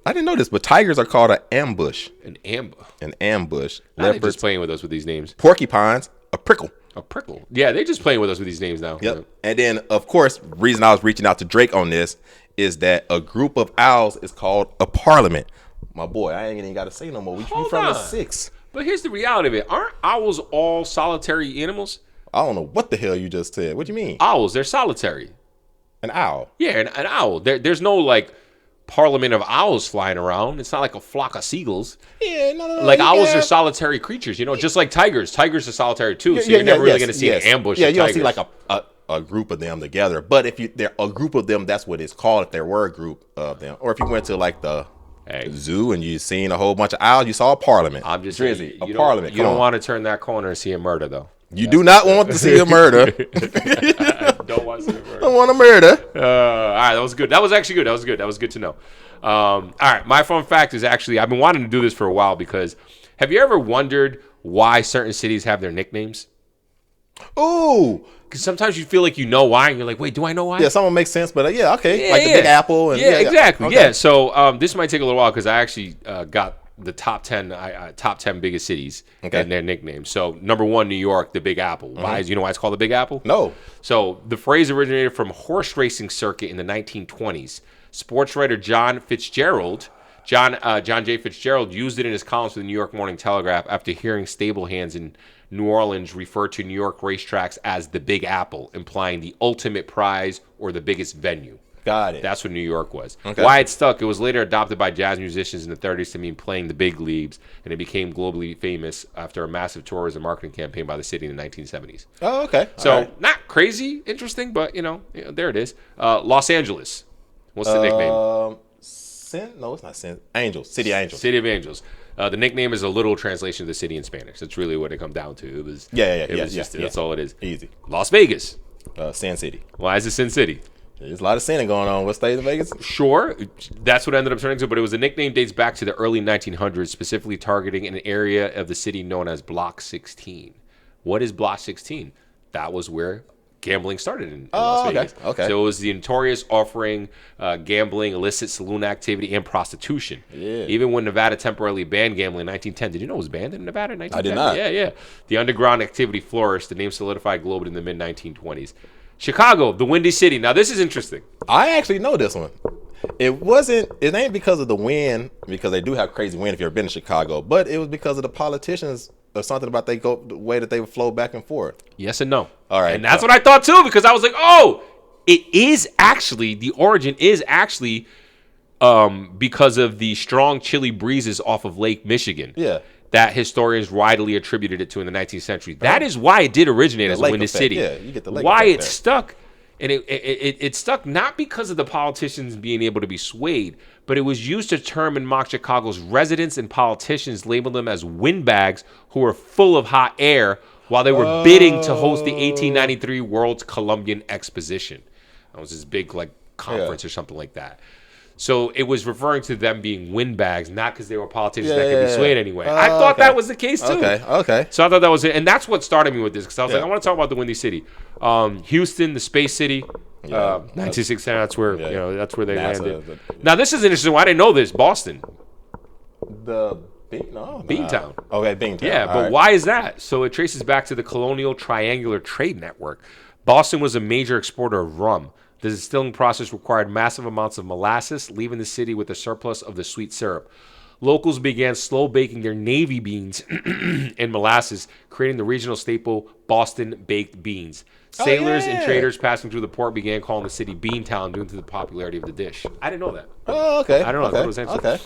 I didn't know this, but tigers are called an ambush. An ambush. An ambush. They're just playing with us with these names. Porcupines, a prickle. A prickle. Yeah, they're just playing with us with these names now. Yep. Yeah. And then, of course, reason I was reaching out to Drake on this is that a group of owls is called a parliament. My boy, I ain't even got to say no more. We from the 6. But here's the reality of it. Aren't owls all solitary animals? I don't know what the hell you just said. What do you mean? Owls, they're solitary. An owl. Yeah, an owl. There's no, like, parliament of owls flying around. It's not like a flock of seagulls. Yeah, no. Like, owls are solitary creatures, just like tigers. Tigers are solitary, too, so you're never really going to see an ambush of you don't tigers. see, like, a group of them together. But if they're a group of them, that's what it's called if there were a group of them. Or if you went to, like, the zoo and you seen a whole bunch of owls, you saw a parliament. I'm just Drizzy, a parliament. You don't want to turn that corner and see a murder, though. You do not want to see a murder. Don't want to see a murder. Don't want a murder. All right, that was good. That was actually good. That was good to know. All right, my fun fact is actually, I've been wanting to do this for a while because have you ever wondered why certain cities have their nicknames? Ooh. Because sometimes you feel like you know why, and you're like, wait, do I know why? Yeah, some of them make sense, but yeah, okay. Like the Big Apple. And, exactly. Okay. Yeah, so this might take a little while because I actually got the top 10 biggest cities and their nicknames. So number 1, New York, the Big Apple. Why you know why it's called the Big Apple? No. So the phrase originated from horse racing circuit in the 1920s. Sports writer John J. Fitzgerald used it in his columns for the New York Morning Telegraph after hearing stable hands in New Orleans refer to New York racetracks as the Big Apple, implying the ultimate prize or the biggest venue. Got it. That's what New York was. Okay. Why it stuck, it was later adopted by jazz musicians in the 30s to mean playing the big leagues, and it became globally famous after a massive tourism marketing campaign by the city in the 1970s. Oh, okay. So, not crazy interesting, but, there it is. Los Angeles. What's the nickname? No, it's not Sin. Angels. City Angels. City of Angels. The nickname is a literal translation of the city in Spanish. That's really what it come down to. It was. That's all it is. Easy. Las Vegas. Sin City. Why is it Sin City? There's a lot of sinning going on. What state of Vegas? Sure. That's what it ended up turning to, but it was the nickname dates back to the early 1900s, specifically targeting an area of the city known as Block 16. What is Block 16? That was where gambling started in Las Vegas. Okay. So it was the notorious offering gambling, illicit saloon activity, and prostitution. Yeah. Even when Nevada temporarily banned gambling in 1910. Did you know it was banned in Nevada in 1910? I did not. Yeah. The underground activity flourished. The name solidified globally in the mid-1920s. Chicago, the Windy City. Now, this is interesting. I actually know this one. It ain't because of the wind, because they do have crazy wind if you've ever been to Chicago, but it was because of the politicians or something about the way that they would flow back and forth. Yes and no. All right. And that's what I thought too, because I was like, oh, the origin is actually because of the strong chilly breezes off of Lake Michigan. Yeah. That historians widely attributed it to in the 19th century. That is why it did originate as a Windy City. Yeah, you get the lake why effect it there. stuck. And it stuck not because of the politicians being able to be swayed, but it was used to term and mock Chicago's residents, and politicians labeled them as windbags who were full of hot air while they were bidding to host the 1893 World's Columbian Exposition. That was this big conference or something like that. So it was referring to them being windbags, not because they were politicians that could be swayed anyway. I thought that was the case too. Okay. So I thought that was it, and that's what started me with this, because I was like, I want to talk about the Windy City, Houston, the Space City. 1969. That's where that's where they landed. Now this is interesting. I didn't know this. Boston, Beantown. Okay, Beantown. Yeah, but why is that? So it traces back to the colonial triangular trade network. Boston was a major exporter of rum, The distilling process required massive amounts of molasses, leaving the city with a surplus of the sweet syrup. Locals began slow baking their navy beans in molasses, creating the regional staple Boston baked beans. Sailors and traders passing through the port began calling the city Beantown due to the popularity of the dish. I didn't know that. Oh, okay. I don't know. I thought it was Okay.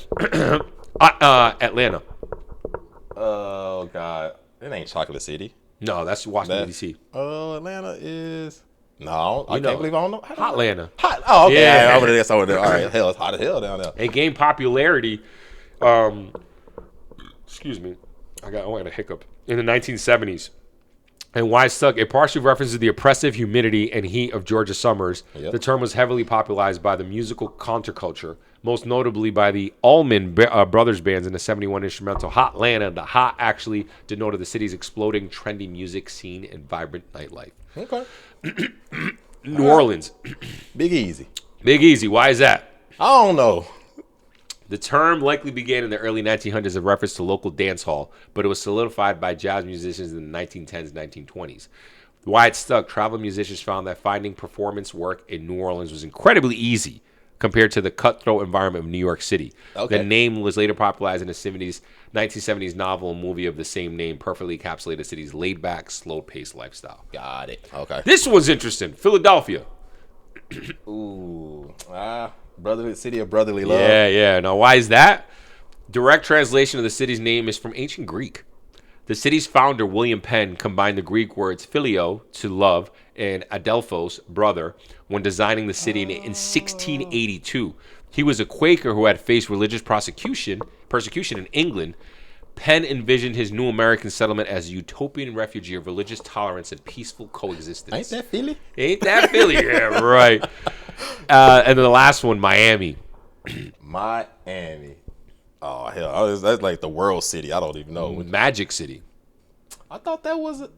Atlanta. Oh, God. It ain't Chocolate City. No, that's Washington, D.C. Atlanta is... No, I know. can't believe I don't know. Hotlanta. Hot. Oh, okay. Yeah. Over there. All right. Hell, it's hot as hell down there. It gained popularity. Excuse me. I got a hiccup. In the 1970s. And why it stuck, it partially references the oppressive humidity and heat of Georgia summers. Yep. The term was heavily popularized by the musical counterculture, most notably by the Allman Brothers bands in the 71 instrumental Hotlanta. The hot actually denoted the city's exploding, trendy music scene and vibrant nightlife. Okay. New Orleans. Big Easy. Big Easy. Why is that? I don't know. The term likely began in the early 1900s as a reference to local dance hall, but it was solidified by jazz musicians in the 1910s and 1920s. Why it stuck, traveling musicians found that finding performance work in New Orleans was incredibly easy compared to the cutthroat environment of New York City. Okay. The name was later popularized in the 1970s novel and movie of the same name, perfectly encapsulated the city's laid-back, slow-paced lifestyle. Got it. Okay. This one's interesting. Philadelphia. Ooh. Brotherly city of brotherly love. Yeah. Now, why is that? Direct translation of the city's name is from ancient Greek. The city's founder, William Penn, combined the Greek words phileo, to love, and adelphos, brother, when designing the city in 1682. He was a Quaker who had faced religious persecution in England. Penn envisioned his new American settlement as a utopian refugee of religious tolerance and peaceful coexistence. Ain't that Philly? Ain't that Philly? Yeah, right. And then the last one, Miami. Miami. Oh, hell. That's like the world city. I don't even know. Magic City. I thought that was...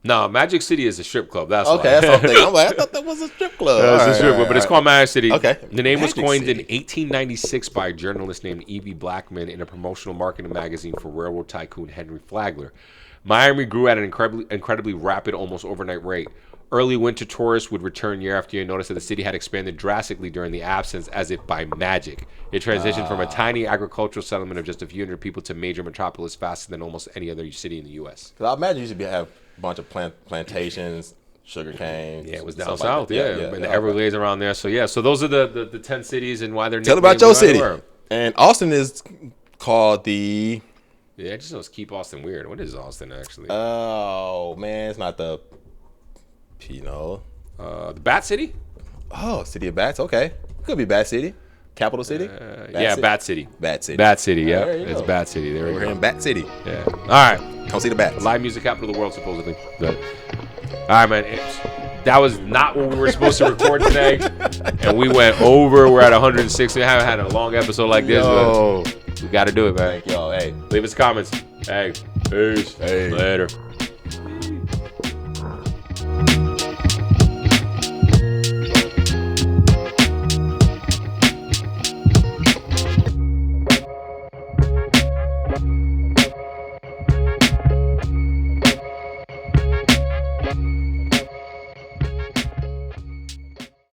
No, Magic City is a strip club. That's okay, why. That's what I'm thinking. I'm like, I thought that was a strip club. It's a strip club, but it's called Magic City. Okay. The name was Magic coined City. in 1896 by a journalist named E.V. Blackman in a promotional marketing magazine for railroad tycoon Henry Flagler. Miami grew at an incredibly rapid, almost overnight rate. Early winter tourists would return year after year and notice that the city had expanded drastically during the absence, as if by magic. It transitioned from a tiny agricultural settlement of just a few hundred people to major metropolis faster than almost any other city in the U.S. Because I imagine you should have a bunch of plantations, sugar cane. Yeah, it was down south. Like and the Everglades around there. So so those are the 10 cities and why they're. Tell about your city. And Austin is called the. Yeah, it just knows keep Austin weird. What is Austin actually? Oh man, it's not the. The Bat City. Oh, City of Bats. Okay, could be Bat City, capital city. Bat City. Bat City. Bat City. Yeah, it's Bat City. There we go. We're in Bat City. Yeah. All right. Come see the bats. Live music capital of the world, supposedly. But, all right, man. That was not what we were supposed to record today, and we went over. We're at 160. We haven't had a long episode like this, but we got to do it, man. Thank y'all. Hey, leave us comments. Hey, peace. Hey. Later.